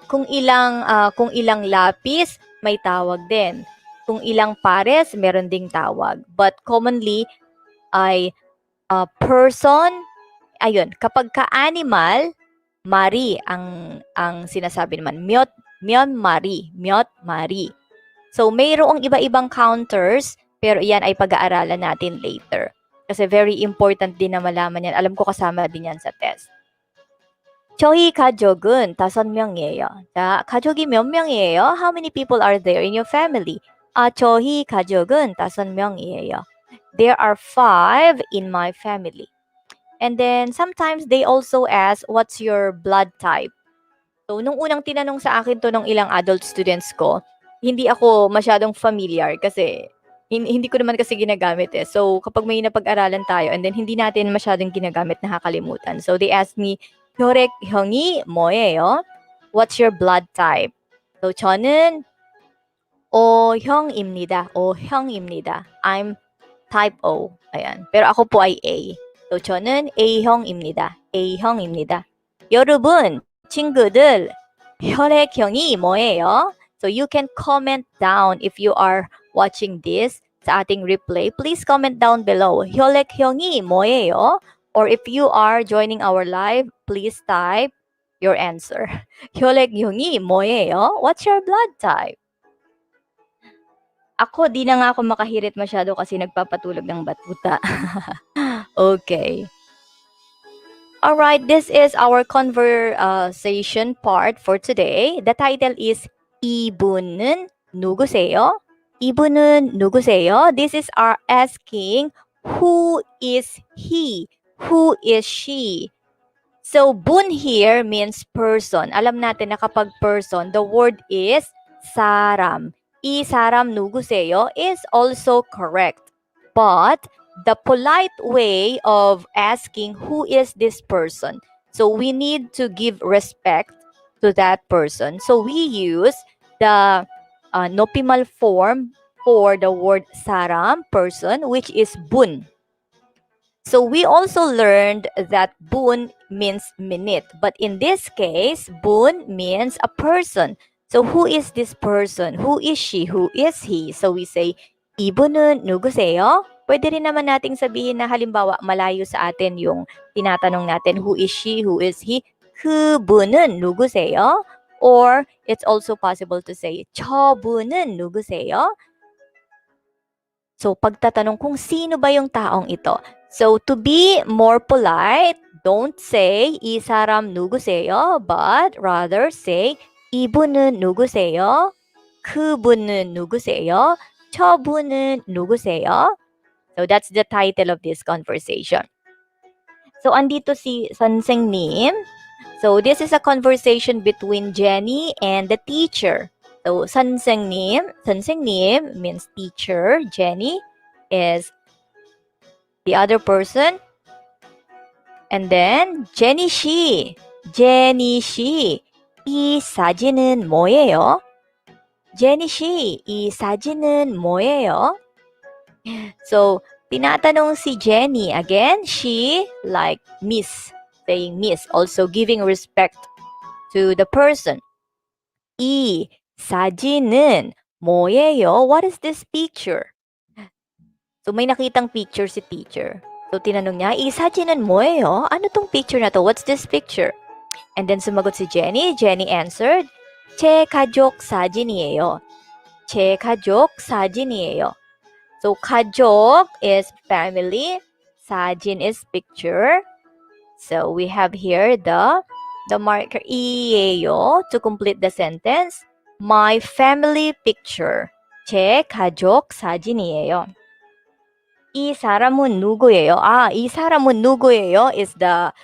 Kung ilang lapis, may tawag din. Kung ilang pares, meron ding tawag. But commonly ay person, ayun, kapag ka-animal, mari ang sinasabi naman. 몇 마리. So, mayroong iba-ibang counters, pero iyan ay pag-aaralan natin later. Kasi very important din na malaman yan. Alam ko kasama din yan sa test. 저희 가족은 5명이에요. 자, 가족이 몇 명이에요? How many people are there in your family? 저희 가족은 5명이에요. There are 5 in my family. And then sometimes they also ask, what's your blood type? So, nung unang tinanong sa akin to ng ilang adult students ko, hindi ako masyadong familiar kasi hindi ko naman kasi ginagamit eh. So, kapag may napag-aralan tayo and then hindi natin masyadong ginagamit, nakakalimutan. So, they asked me, 혈액형이 뭐예요? What's your blood type? So, 저는 O형입니다. O형입니다. I'm type O. Ayan. Pero ako po ay A. So, 저는 A형입니다. A형입니다. 여러분, 친구들, 혈액형이 뭐예요? So, you can comment down if you are watching this sa ating replay. Please comment down below. 혈액형이 뭐예요? Or if you are joining our live, please type your answer. 혈액형이 뭐예요? What's your blood type? Ako, di na nga ako makahirit masyado kasi nagpapatulog ng batuta. Okay. Alright, this is our conversation part for today. The title is 이분은 누구세요? 이분은 누구세요? This is our asking, who is he? Who is she? So, bun here means person. Alam natin na kapag person, the word is 사람. 이 사람 누구세요 is also correct. But the polite way of asking who is this person. So we need to give respect to that person. So we use the nopimal form for the word saram, person, which is bun. So we also learned that bun means minute. But in this case, bun means a person. So who is this person? Who is she? Who is he? So we say, 이분은 누구세요? Pwede rin naman nating sabihin na halimbawa malayo sa atin yung tinatanong natin, who is she? Who is he? 그분은 누구세요? Or it's also possible to say, 저분은 누구세요? So pagtatanong kung sino ba yung taong ito. So to be more polite, don't say 이 사람 누구세요? But rather say 이분은 누구세요? 그분은 누구세요? 저분은 누구세요? So that's the title of this conversation. So andito si 선생님. So this is a conversation between Jenny and the teacher. So 선생님 means teacher. Jenny is the other person. And then Jenny she. 이 사진은 뭐예요? Jenny she, 이 사진은 뭐예요? So, tinatanong si Jenny. Again, she like miss, saying miss, also giving respect to the person. 이 사진은 뭐예요? What is this picture? So, may nakitang picture si teacher. So, tinanong niya, 이 사진은 뭐예요? Ano tong picture na to? What's this picture? And then sumagot si Jenny. Jenny answered, 제 가족 사진이에요. 제 가족 사진이에요. So, 가족 is family. 사진 is picture. So, we have here the marker 이에요 to complete the sentence. My family picture. 제 가족 사진이에요. 이 사람은 누구예요? 이 사람은 누구예요 is the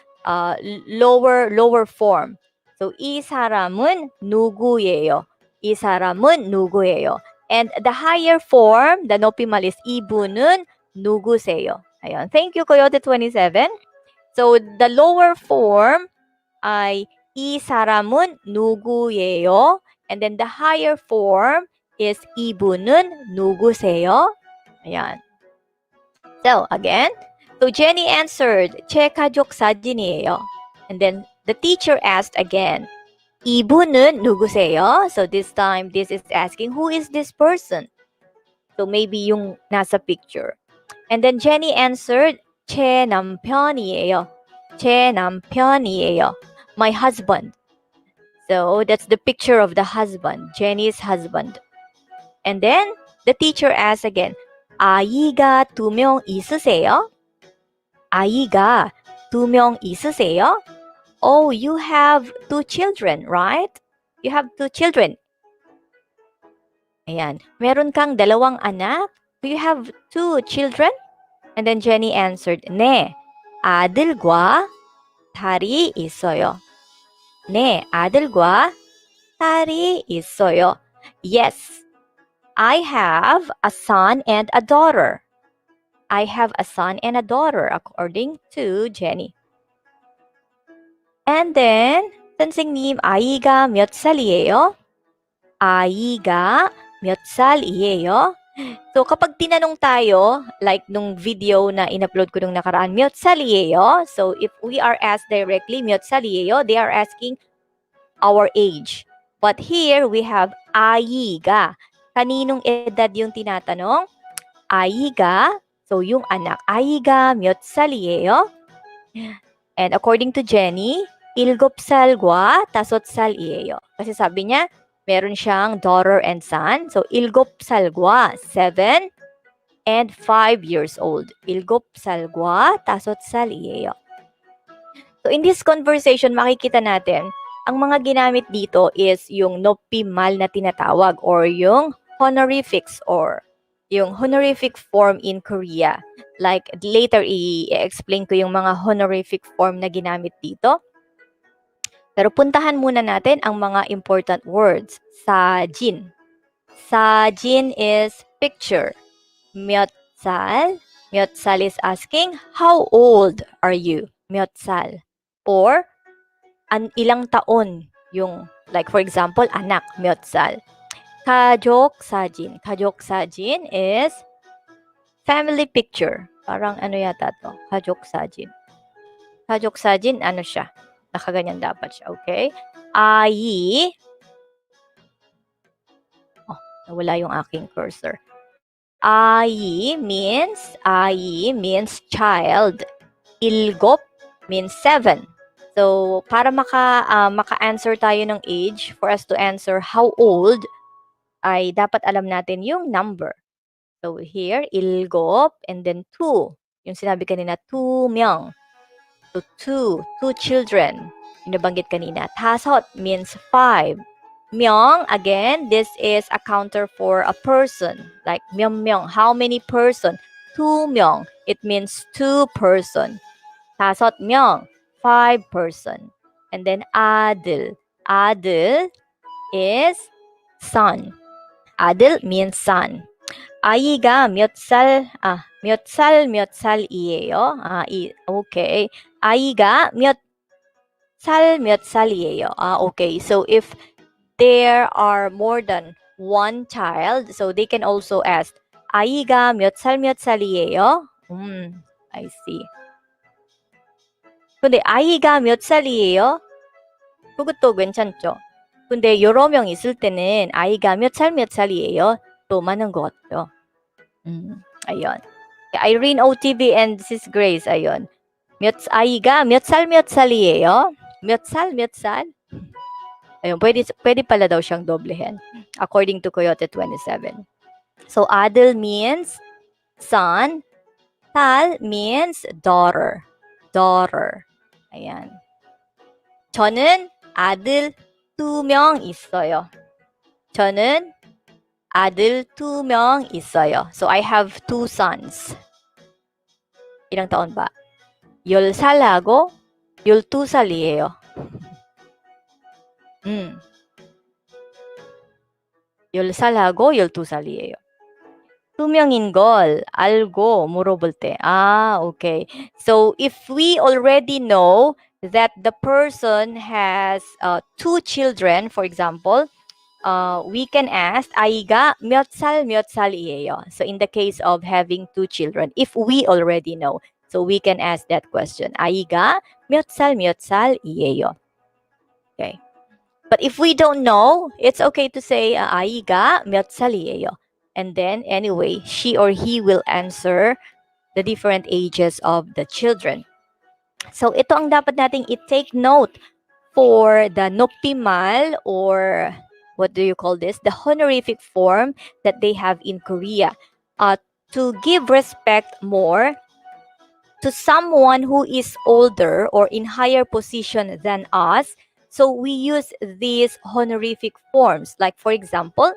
lower form. So, 이 사람은 누구예요? 이 사람은 누구예요? And the higher form, the nopimal is 이분은 누구세요? Ayan. Thank you, Coyote27. So, the lower form ay 이 사람은 누구예요? And then the higher form is 이분은 누구세요? Ayan. So, again, So Jenny answered, 제 가족 사진이에요. And then the teacher asked again, 이분은 누구세요? So this time, this is asking, who is this person? So maybe yung nasa picture. And then Jenny answered, 제 남편이에요. 제 남편이에요. My husband. So that's the picture of the husband, Jenny's husband. And then the teacher asked again, 아이가 2명 있으세요? 아이가 2명 있으세요? Oh, you have 2 children, right? You have 2 children. Ayan. Meron kang 2 anak? Do you have 2 children? And then Jenny answered, 네, 아들과 딸이 있어요. 네, 아들과 딸이 있어요. Yes, I have a son and a daughter. I have a son and a daughter, according to Jenny. And then, 선생님, 아이가 몇 살이에요? 아이가 몇 살이에요? So, kapag tinanong tayo, like nung video na in-upload ko nung nakaraan, 몇 살이에요? So, if we are asked directly, 몇 살이에요? They are asking our age. But here, we have 아이가. Kaninong edad yung tinatanong? 아이가. So, yung anak. 아이가 몇 살이에요? And according to Jenny, 7살과 5살이에요. Kasi sabi niya, meron siyang daughter and son. So, 7살과 7 and 5 years old. 7살과 5살이에요. So, in this conversation, makikita natin, ang mga ginamit dito is yung nopimal na tinatawag or yung honorifics or yung honorific form in Korea. Like, later, i-explain ko yung mga honorific form na ginamit dito. Pero puntahan muna natin ang mga important words. 사진. 사진 is picture. 몇 살? 몇 살 is asking, how old are you? 몇 살? Or, ilang taon yung, like for example, anak, 몇 살? 가족 사진. 가족 사진 is family picture. Parang ano yata to? 가족 사진. 가족 사진, ano siya? Nakaganyan dapat siya, okay? 아이. Oh, nawala yung aking cursor. 아이 means child. 일곱 means 7. So, para maka-answer tayo ng age, for us to answer how old, ay dapat alam natin yung number. So, here, 일곱, and then 2. Yung sinabi kanina, 2 myong. So, 2 children. Yung nabanggit kanina. 다섯 means 5. myong, again, this is a counter for a person. Like, myong, how many person? 2 myong. It means 2 person. 다섯 명, 5 person. And then 아들. 아들 is son. 아들 means son. 아이가 몇 살이에요? Okay. 아이가 몇 살이에요? Okay. So if there are more than one child, so they can also ask, 아이가 몇 살이에요? I see. 근데 아이가 몇 살이에요? 그것도 괜찮죠. 근데 여러 명 있을 때는 아이가 몇 살이에요? 또 많은 것 같죠. ayun. Irene OTV and Sis Grace, ayun. 아이가 몇 살이에요? 몇 살? Ayun, pwede pala daw siyang doblehin. According to Coyote 27. So, 아들 means son. 딸 means daughter. Daughter. Ayan. 저는 아들 2명 있어요. 저는 아들 2명 있어요. So, I have 2 sons. 이lang taon ba? 10살하고 12살이에요. 10살하고 12살이에요. 2명인 걸 알고 물어볼 때. Okay. So, if we already know that the person has 2 children, for example, we can ask, 아이가 몇 살이에요? So, in the case of having 2 children, if we already know. So we can ask that question. 아이가 몇 살 이에요. Okay. But if we don't know, it's okay to say 아이가 몇 살이에요. And then anyway, she or he will answer the different ages of the children. So ito ang dapat nating i-take note for the noptimal, or what do you call this? The honorific form that they have in Korea. To give respect more to someone who is older or in higher position than us. So we use these honorific forms. Like for example,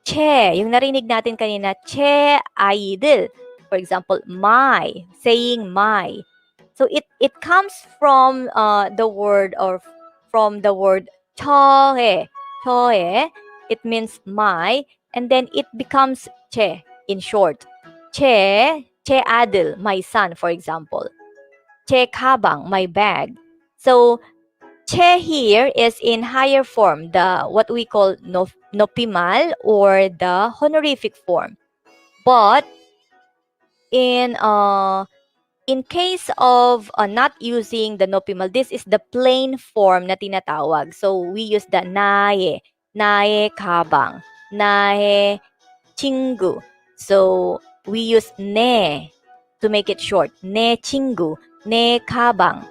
che, yung narinig natin kanina, che idol. For example, my, saying my. So it comes from the word, or from the word choe. Choe, it means my, and then it becomes che in short. Che adil, my son, for example. Che kabang, my bag. So che here is in higher form, the what we call nopimal, or the honorific form. But in case of not using the nopimal, this is the plain form na tinatawag. So we use the nae kabang, nae chingu. So we use ne to make it short, ne chingu, ne kabang.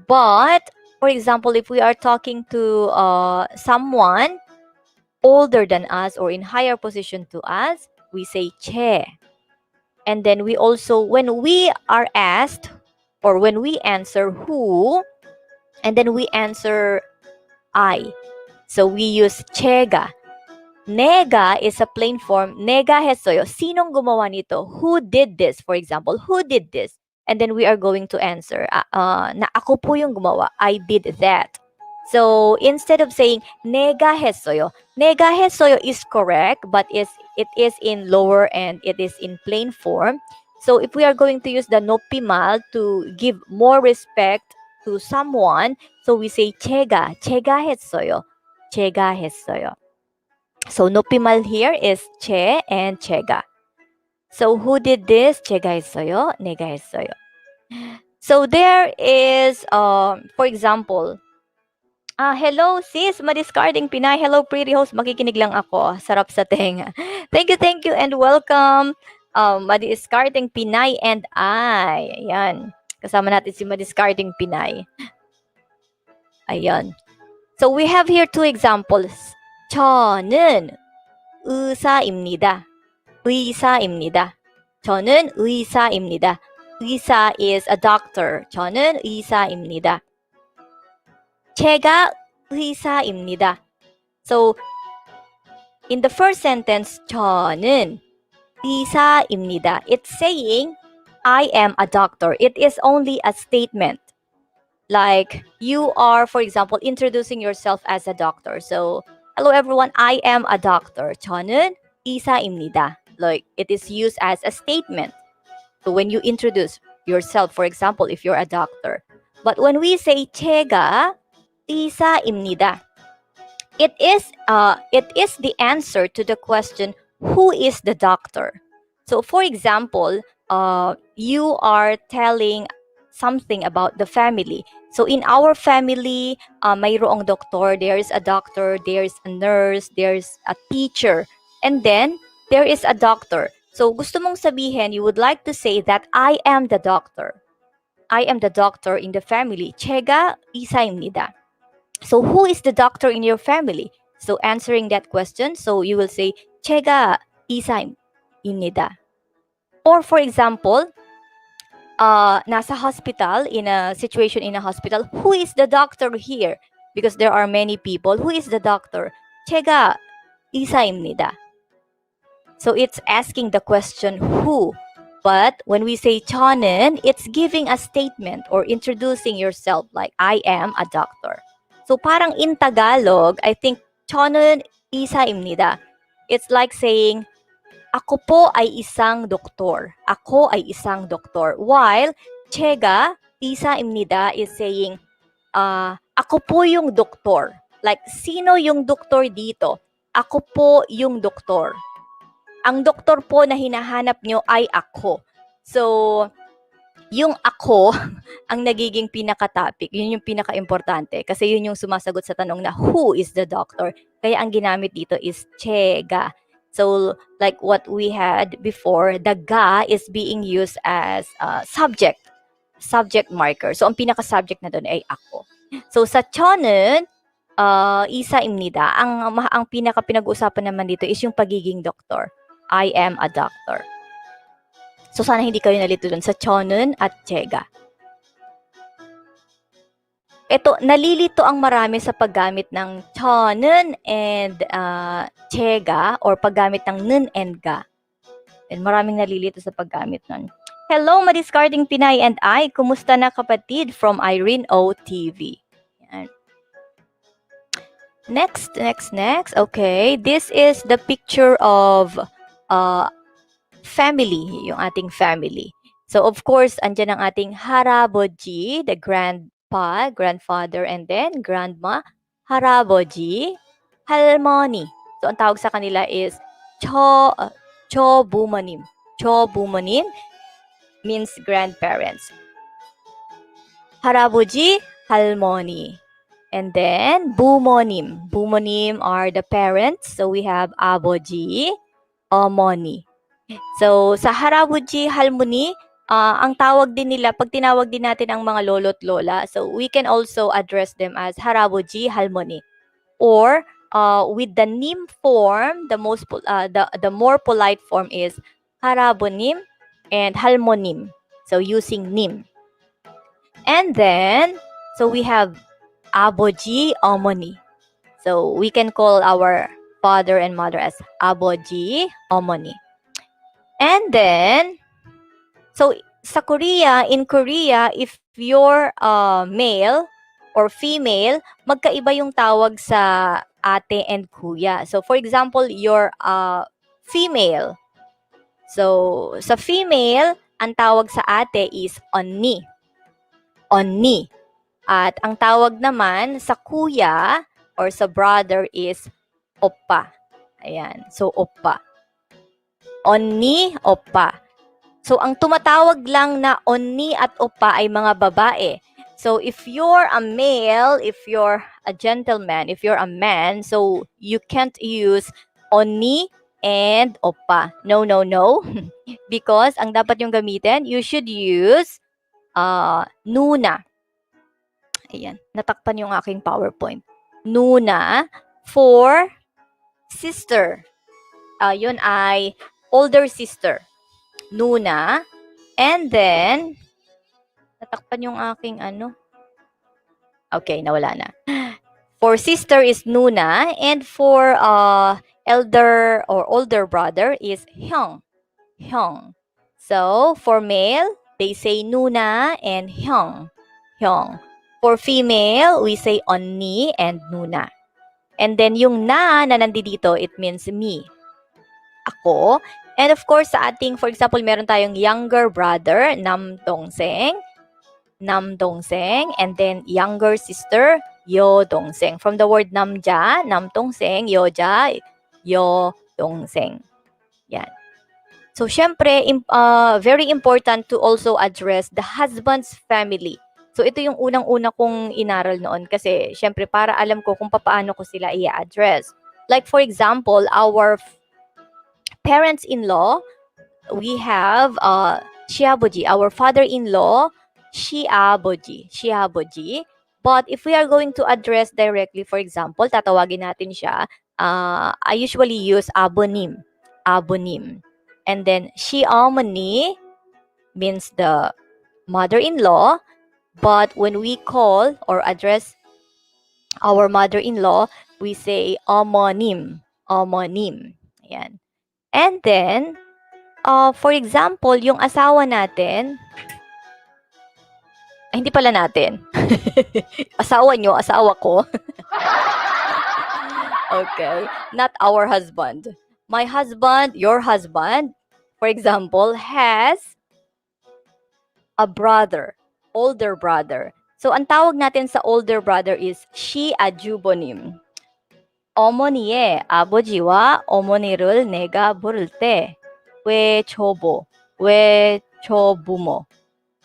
But for example, if we are talking to someone older than us or in higher position to us, we say che. And then we also, when we are asked, or when we answer who, and then we answer I. So we use chega. Nega is a plain form. Nega hesoyo. Sinong gumawa nito? Who did this? For example, who did this? And then we are going to answer, na ako po yung gumawa. I did that. So instead of saying nega hesoyo is correct, but it is in lower and it is in plain form. So if we are going to use the nopimal to give more respect to someone, so we say chega hesoyo. Chega hesoyo. So nopimal here is che and chega. So who did this? Chega 했어요. 내가 했어요. So there is, for example, hello sis, madiscarding Pinay. Hello pretty host, makikinig lang ako. Sarap sa tenga. Thank you and welcome. Madiscarding Pinay and I. Ayan. Kasama natin si madiscarding Pinay. Ayan. So we have here two examples. 저는 의사입니다. 의사입니다. 저는 의사입니다. 의사 is a doctor. 저는 의사입니다. 제가 의사입니다. So, in the first sentence, 저는 의사입니다. It's saying, I am a doctor. It is only a statement. Like, you are, for example, introducing yourself as a doctor. So, hello everyone, I am a doctor. 저는 의사입니다. Like, it is used as a statement. So when you introduce yourself, for example, if you're a doctor. But when we say 제가 의사입니다, it is the answer to the question, who is the doctor? So for example, you are telling something about the family. So in our family, mayroong doktor, there's a doctor, there's a nurse, there's a teacher, and then there is a doctor. So gusto mong sabihin, you would like to say that I am the doctor. I am the doctor in the family. 제가 의사입니다. So who is the doctor in your family? So answering that question, so you will say 제가 의사입니다. Or for example, nasa hospital, in a situation in a hospital, who is the doctor here? Because there are many people. Who is the doctor? 제가 의사입니다. So it's asking the question who. But when we say 저는, it's giving a statement or introducing yourself, like I am a doctor. So parang in Tagalog, I think 저는 의사입니다. It's like saying, ako po ay isang doktor. Ako ay isang doktor. While 제가 의사입니다 is saying, ako po yung doktor. Like, sino yung doktor dito? Ako po yung doktor. Ang doktor po na hinahanap nyo ay ako. So, yung ako ang nagiging pinaka-topic. Yun yung pinaka-importante. Kasi yun yung sumasagot sa tanong na who is the doctor? Kaya ang ginamit dito is chega. So, like what we had before, the ga is being used as subject marker. So, ang pinaka-subject na doon ay ako. So, sa 저는 isa입니다. Ang pinaka-pinag-uusapan naman dito is yung pagiging doktor. I am a doctor. So, sana hindi kayo nalito dun sa 저는 at chega. Ito, nalilito ang marami sa paggamit ng 저는 and chega or paggamit ng 는 and ga. And maraming nalilito sa paggamit nun. Hello, Madiscarding Pinay and I. Kumusta na kapatid from Irene O TV. Yan. Next. Okay, this is the picture of family, yung ating family. So, of course, andyan ang ating haraboji, the grandfather, and then grandma, haraboji, halmoni. So, ang tawag sa kanila is chobumonim. Chobumonim means grandparents. Haraboji, halmoni. And then, bumonim. Bumonim are the parents. So, we have aboji, omoni. So, sa harabuji, halmoni, ang tawag din nila, pag tinawag din natin ang mga lolo't lola, so we can also address them as harabuji, halmoni. Or, with the nim form, the more polite form is harabonim and halmonim. So, using nim. And then, so we have aboji, omoni. So, we can call our father and mother as aboji, omoni. And then, so sa Korea, in Korea, if you're male or female, magkaiba yung tawag sa ate and kuya. So, for example, you're female. So, sa female, ang tawag sa ate is onni. Onni. At ang tawag naman sa kuya or sa brother is oppa. Ayan. So, oppa. Onni, oppa. So, ang tumatawag lang na onni at oppa ay mga babae. So, if you're a male, if you're a gentleman, if you're a man, so you can't use onni and oppa. No. Because ang dapat yung gamitin, you should use nuna. Ayan, natakpan yung aking PowerPoint. Nuna for sister. Yun ay older sister. Nuna. And then, natakpan yung aking Okay, nawala na. For sister is nuna. And for elder or older brother is hyung. Hyung. So, for male, they say nuna and hyung. Hyung. For female, we say onni and nuna. And then yung na nandito, it means me. Ako. And of course, sa ating, for example, meron tayong younger brother, namdongseng. Namdongseng. And then younger sister, yodongseng. From the word namja, namdongseng, yoja, yodongseng. Yan. So, syempre, very important to also address the husband's family. So, ito yung unang-una kong inaral noon kasi, syempre, para alam ko kung paano ko sila i-address. Like, for example, our parents-in-law, we have shiaboji. Our father-in-law, shiaboji. Shiaboji. But if we are going to address directly, for example, tatawagin natin siya, I usually use abonim. Abonim. And then, shiamoni means the mother-in-law. But when we call or address our mother-in-law, we say omonim. Omonim. Ayan. And then, for example, yung asawa natin, hindi pala natin. Asawa nyo, asawa ko. Okay. Not our husband. My husband, your husband, for example, has a brother. Older brother. So, ang tawag natin sa older brother is shiajubonim. 어머니의 아버지와 어머니를 내가 부를 때 외조부, 외조부모.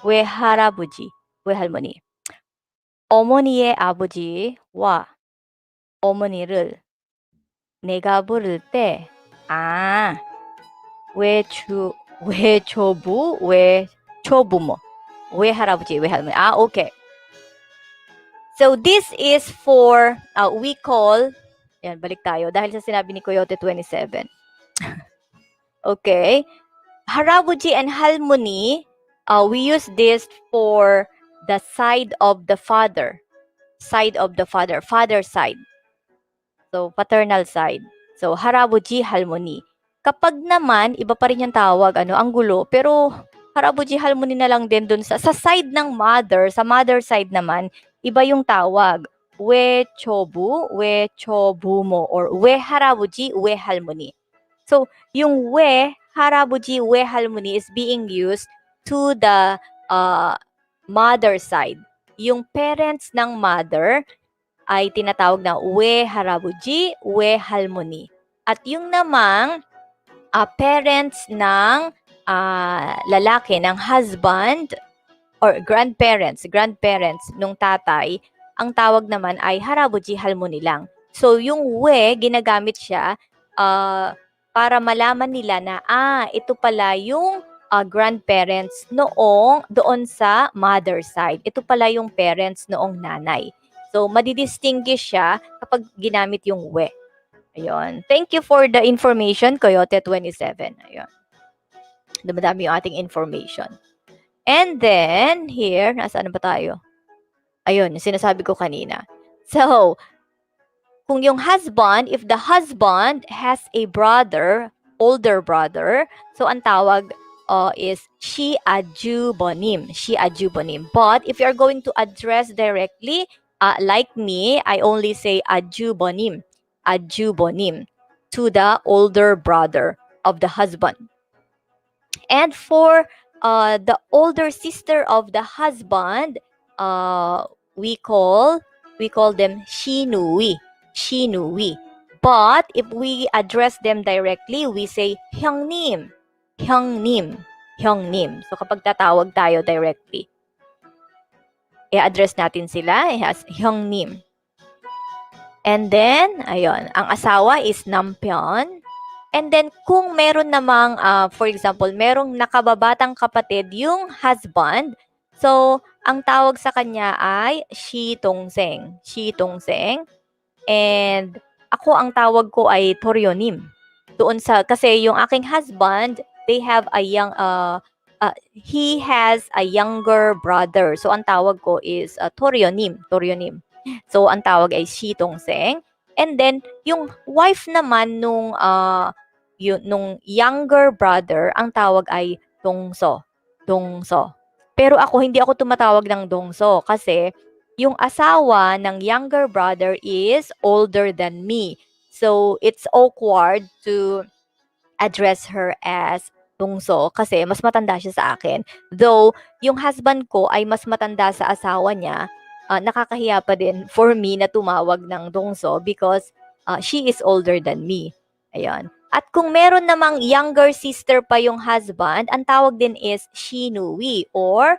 외할아버지, 외할머니. 어머니의 아버지와 어머니를 내가 부를 때, 외주, 외조부, 외조부모, 외할아버지, 외할머니. Okay. So this is for, we call, yan, balik tayo, dahil sa sinabi ni Coyote 27. Okay. Harabuji and halmoni, we use this for the side of the father. Side of the father. Father side. So, paternal side. So, harabuji, halmoni. Kapag naman, iba pa rin yung tawag, ang gulo. Pero, harabuji, halmoni na lang din dun sa side ng mother, sa mother side naman, iba yung tawag. We chobu, we chobumo, or we harabuji, we halmoni. So, yung we harabuji, we halmoni is being used to the mother side. Yung parents ng mother ay tinatawag na we harabuji, we halmoni. At yung namang parents ng lalaki, ng husband, or grandparents nung tatay, ang tawag naman ay harabuji, halmoni lang. So, yung we, ginagamit siya para malaman nila na, ito pala yung grandparents doon sa mother side. Ito pala yung parents noong nanay. So, madidistinguish siya kapag ginamit yung we. Ayun. Thank you for the information, Coyote 27. Ayun. Dumadami yung ating information. And then, here, nasaan ba tayo? Ayun, yung sinasabi ko kanina. So, kung yung husband, if the husband has a brother, older brother, so ang tawag is she ajubonim. She ajubonim. But if you're going to address directly, like me, I only say ajubonim. Ajubonim to the older brother of the husband. And for the older sister of the husband, we call them shinui. Shinui. But if we address them directly, we say hyungnim. Hyungnim. Hyungnim. So kapag tatawag tayo directly, i-address natin sila as hyungnim. And then, ayun, ang asawa is nampyeon. And then, kung meron namang, for example, merong nakababatang kapatid yung husband, so, ang tawag sa kanya ay shi tongseng. Shi tongseng. And, ako ang tawag ko ay toryonim. Doon kasi yung aking husband, they have a he has a younger brother. So, ang tawag ko is toryonim. Toryonim. So, ang tawag ay shi tongseng. And then, yung wife naman nung younger brother, ang tawag ay dongso. Dongso. Pero hindi ako tumatawag ng dongso kasi yung asawa ng younger brother is older than me. So, it's awkward to address her as dongso kasi mas matanda siya sa akin. Though, yung husband ko ay mas matanda sa asawa niya, nakakahiya pa din for me na tumawag ng dongso because she is older than me. Ayan. At kung meron namang younger sister pa yung husband, ang tawag din is shinui or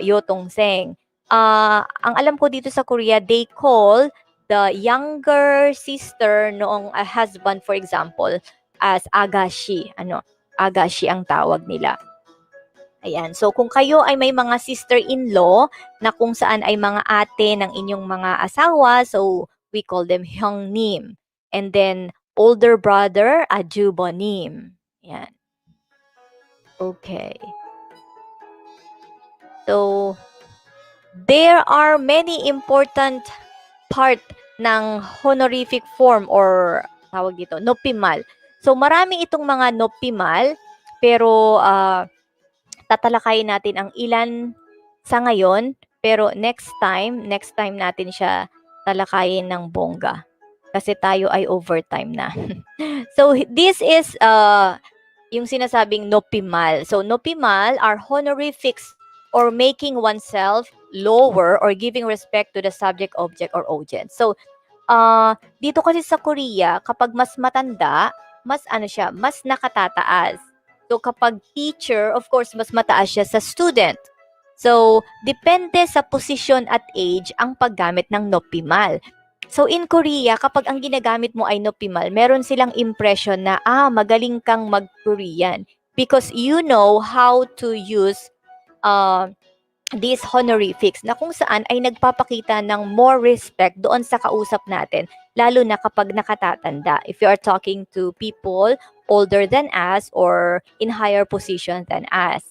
yotongseng. Ang alam ko dito sa Korea, they call the younger sister noong husband, for example, as agashi. Agashi ang tawag nila. Ayan. So, kung kayo ay may mga sister-in-law na kung saan ay mga ate ng inyong mga asawa, so we call them hyungnim. And then, older brother, ajubonim. Ayan. Okay. So, there are many important part ng honorific form or tawag dito, nopimal. So, marami itong mga nopimal, pero tatalakayin natin ang ilan sa ngayon, pero next time natin siya talakayin ng bongga. Kasi tayo ay overtime na. So, this is yung sinasabing nopimal. So, nopimal are honorifics or making oneself lower or giving respect to the subject, object, or audience. So, dito kasi sa Korea, kapag mas matanda, mas nakatataas. So, kapag teacher, of course, mas mataas siya sa student. So, depende sa posisyon at age ang paggamit ng nopimal. So, in Korea, kapag ang ginagamit mo ay nopimal, meron silang impression na, magaling kang mag-Korean because you know how to use uh, these honorifics na kung saan ay nagpapakita ng more respect doon sa kausap natin, lalo na kapag nakatatanda. If you are talking to people older than us or in higher position than us.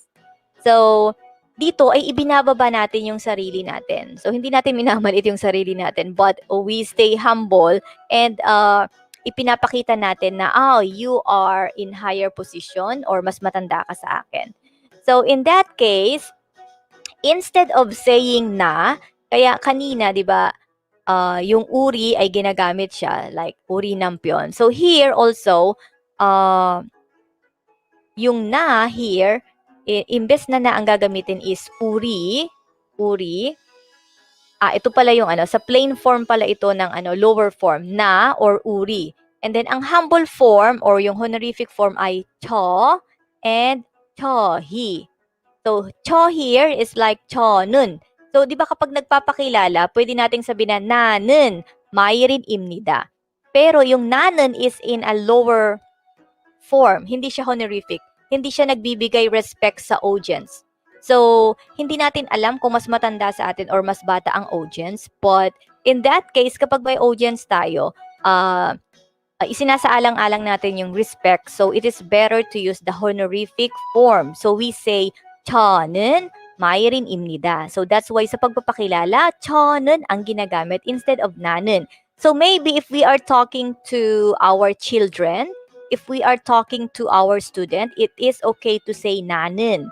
So, dito ay ibinababa natin yung sarili natin. So, hindi natin minamalit yung sarili natin, but we stay humble and ipinapakita natin na, you are in higher position or mas matanda ka sa akin. So, in that case, instead of saying na, kaya kanina, di ba, yung uri ay ginagamit siya, like uri ng piyon. So, here also, yung na here, imbes na ang gagamitin is uri, ito pala yung sa plain form pala ito ng lower form, na or uri. And then, ang humble form or yung honorific form ay cho and chohi. So, cho here is like cho는. So, di ba kapag nagpapakilala, pwede nating sabihin na na는 mayrin imnida. Pero yung na는 is in a lower form. Hindi siya honorific. Hindi siya nagbibigay respect sa audience. So, hindi natin alam kung mas matanda sa atin or mas bata ang audience. But, in that case, kapag may audience tayo, isinasaalang-alang natin yung respect. So, it is better to use the honorific form. So, we say, 저는 마이린입니다. So, that's why sa pagpapakilala, 저는 ang ginagamit instead of 나는. So, maybe if we are talking to our children, if we are talking to our student, it is okay to say 나는.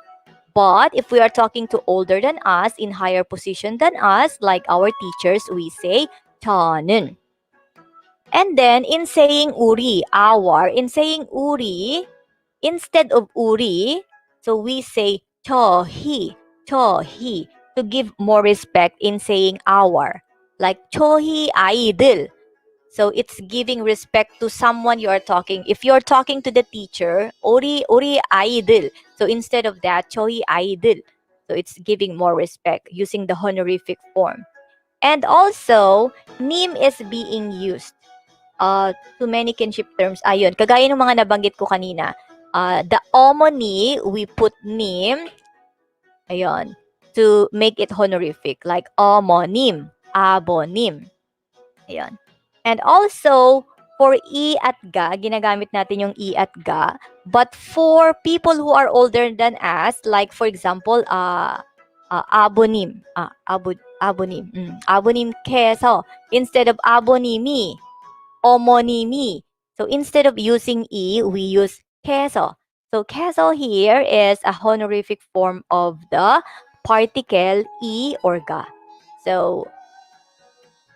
But if we are talking to older than us, in higher position than us, like our teachers, we say 저는. And then, in saying uri, our, in saying uri, instead of uri, so we say chohi, to give more respect in saying our. Like chohi aidil. So it's giving respect to someone you are talking. If you're talking to the teacher, uri aidil. So instead of that, chohi aidil. So it's giving more respect using the honorific form. And also, nim is being used to many kinship terms. Ayun, kagaya ng mga nabanggit ko kanina. The homony, we put nim, ayun, to make it honorific. Like homonym, abonym. Ayun. And also, for i at ga, ginagamit natin yung i at ga. But for people who are older than us, like for example, abonym. Abonym. Abonym keso. Instead of abonimi, homonymy. So instead of using e, we use keso. So keso here is a honorific form of the particle e or ga. So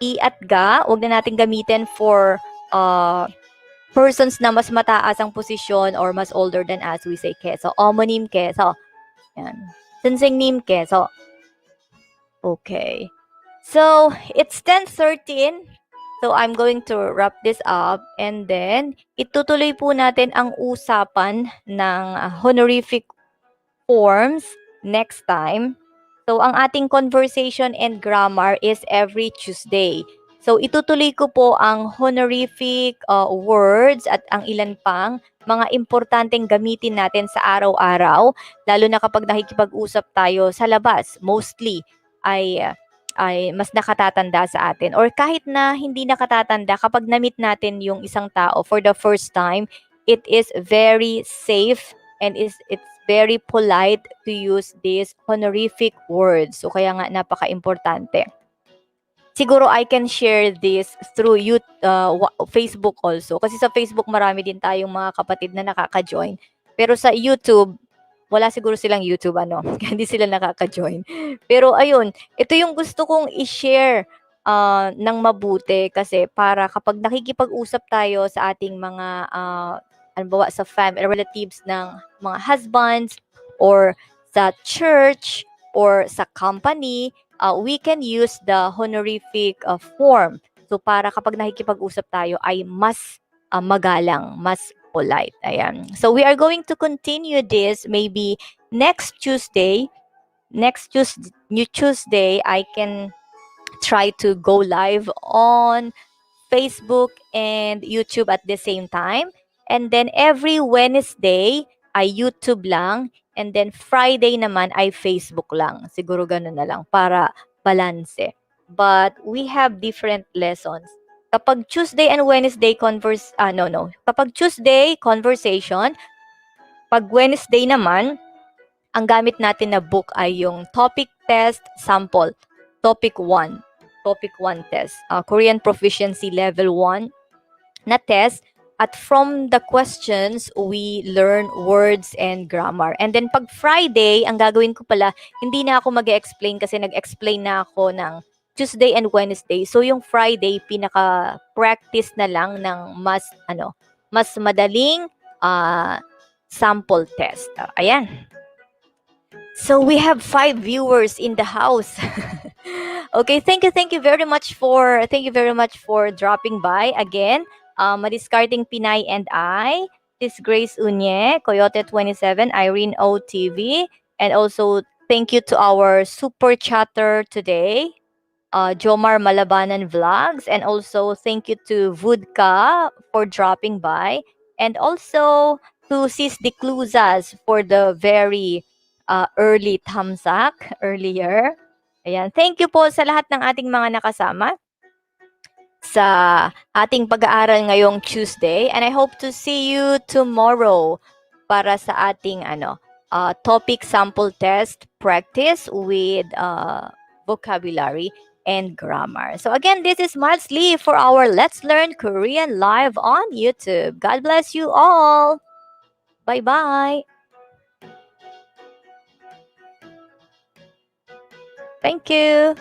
i at ga, wag na natin gamitin for persons na mas mataas ang posisyon or mas older than us, we say keso. Homonym keso. Yan. Sensingnym keso. Okay. So, it's 10:13. So, I'm going to wrap this up and then itutuloy po natin ang usapan ng honorific forms next time. So, ang ating conversation and grammar is every Tuesday. So, itutuloy ko po ang honorific words at ang ilan pang mga importanteng gamitin natin sa araw-araw, lalo na kapag nakikipag-usap tayo sa labas. Mostly ay mas nakatatanda sa atin. Or kahit na hindi nakatatanda, kapag na-meet natin yung isang tao for the first time, it is very safe and it's very polite to use these honorific words. So, kaya nga napaka-importante. Siguro I can share this through Facebook also. Kasi sa Facebook marami din tayong mga kapatid na nakaka-join. Pero sa YouTube, wala siguro silang YouTube, hindi sila nakaka-join. Pero ayun, ito yung gusto kong i-share ng mabuti kasi para kapag nakikipag-usap tayo sa ating mga halimbawa sa family relatives ng mga husbands or sa church or sa company, we can use the honorific form. So para kapag nakikipag-usap tayo ay mas magalang, mas polite. Ayan. So we are going to continue this maybe next Tuesday. next Tuesday, I can try to go live on Facebook and YouTube at the same time. And then every Wednesday ay YouTube lang. And then Friday naman ay Facebook lang. Siguro ganun na lang para balanse. But we have different lessons. Kapag Tuesday and Wednesday no. Kapag Tuesday conversation, pag Wednesday naman, ang gamit natin na book ay yung topic test sample. Topic 1. Topic 1 test. Korean Proficiency Level 1 na test. At from the questions, we learn words and grammar. And then pag Friday, ang gagawin ko pala, hindi na ako mag-explain kasi nag-explain na ako ng Tuesday and Wednesday. So yung Friday, pinaka-practice na lang ng mas madaling sample test. Ayan. So we have 5 viewers in the house. Okay, thank you very much for dropping by again. Madiscarding Pinay and I, this Grace Unye, Coyote 27, Irene OTV, and also thank you to our super chatter today, Jomar Malabanan Vlogs, and also thank you to Vodka for dropping by, and also to Sis Declusas for the very early tamsak earlier. Ayan. Thank you po sa lahat ng ating mga nakasama sa ating pag-aaral ngayong Tuesday. And I hope to see you tomorrow para sa ating topic sample test practice with vocabulary and grammar. So again, this is Miles Lee for our Let's Learn Korean live on YouTube. God bless you all. Bye-bye. Thank you.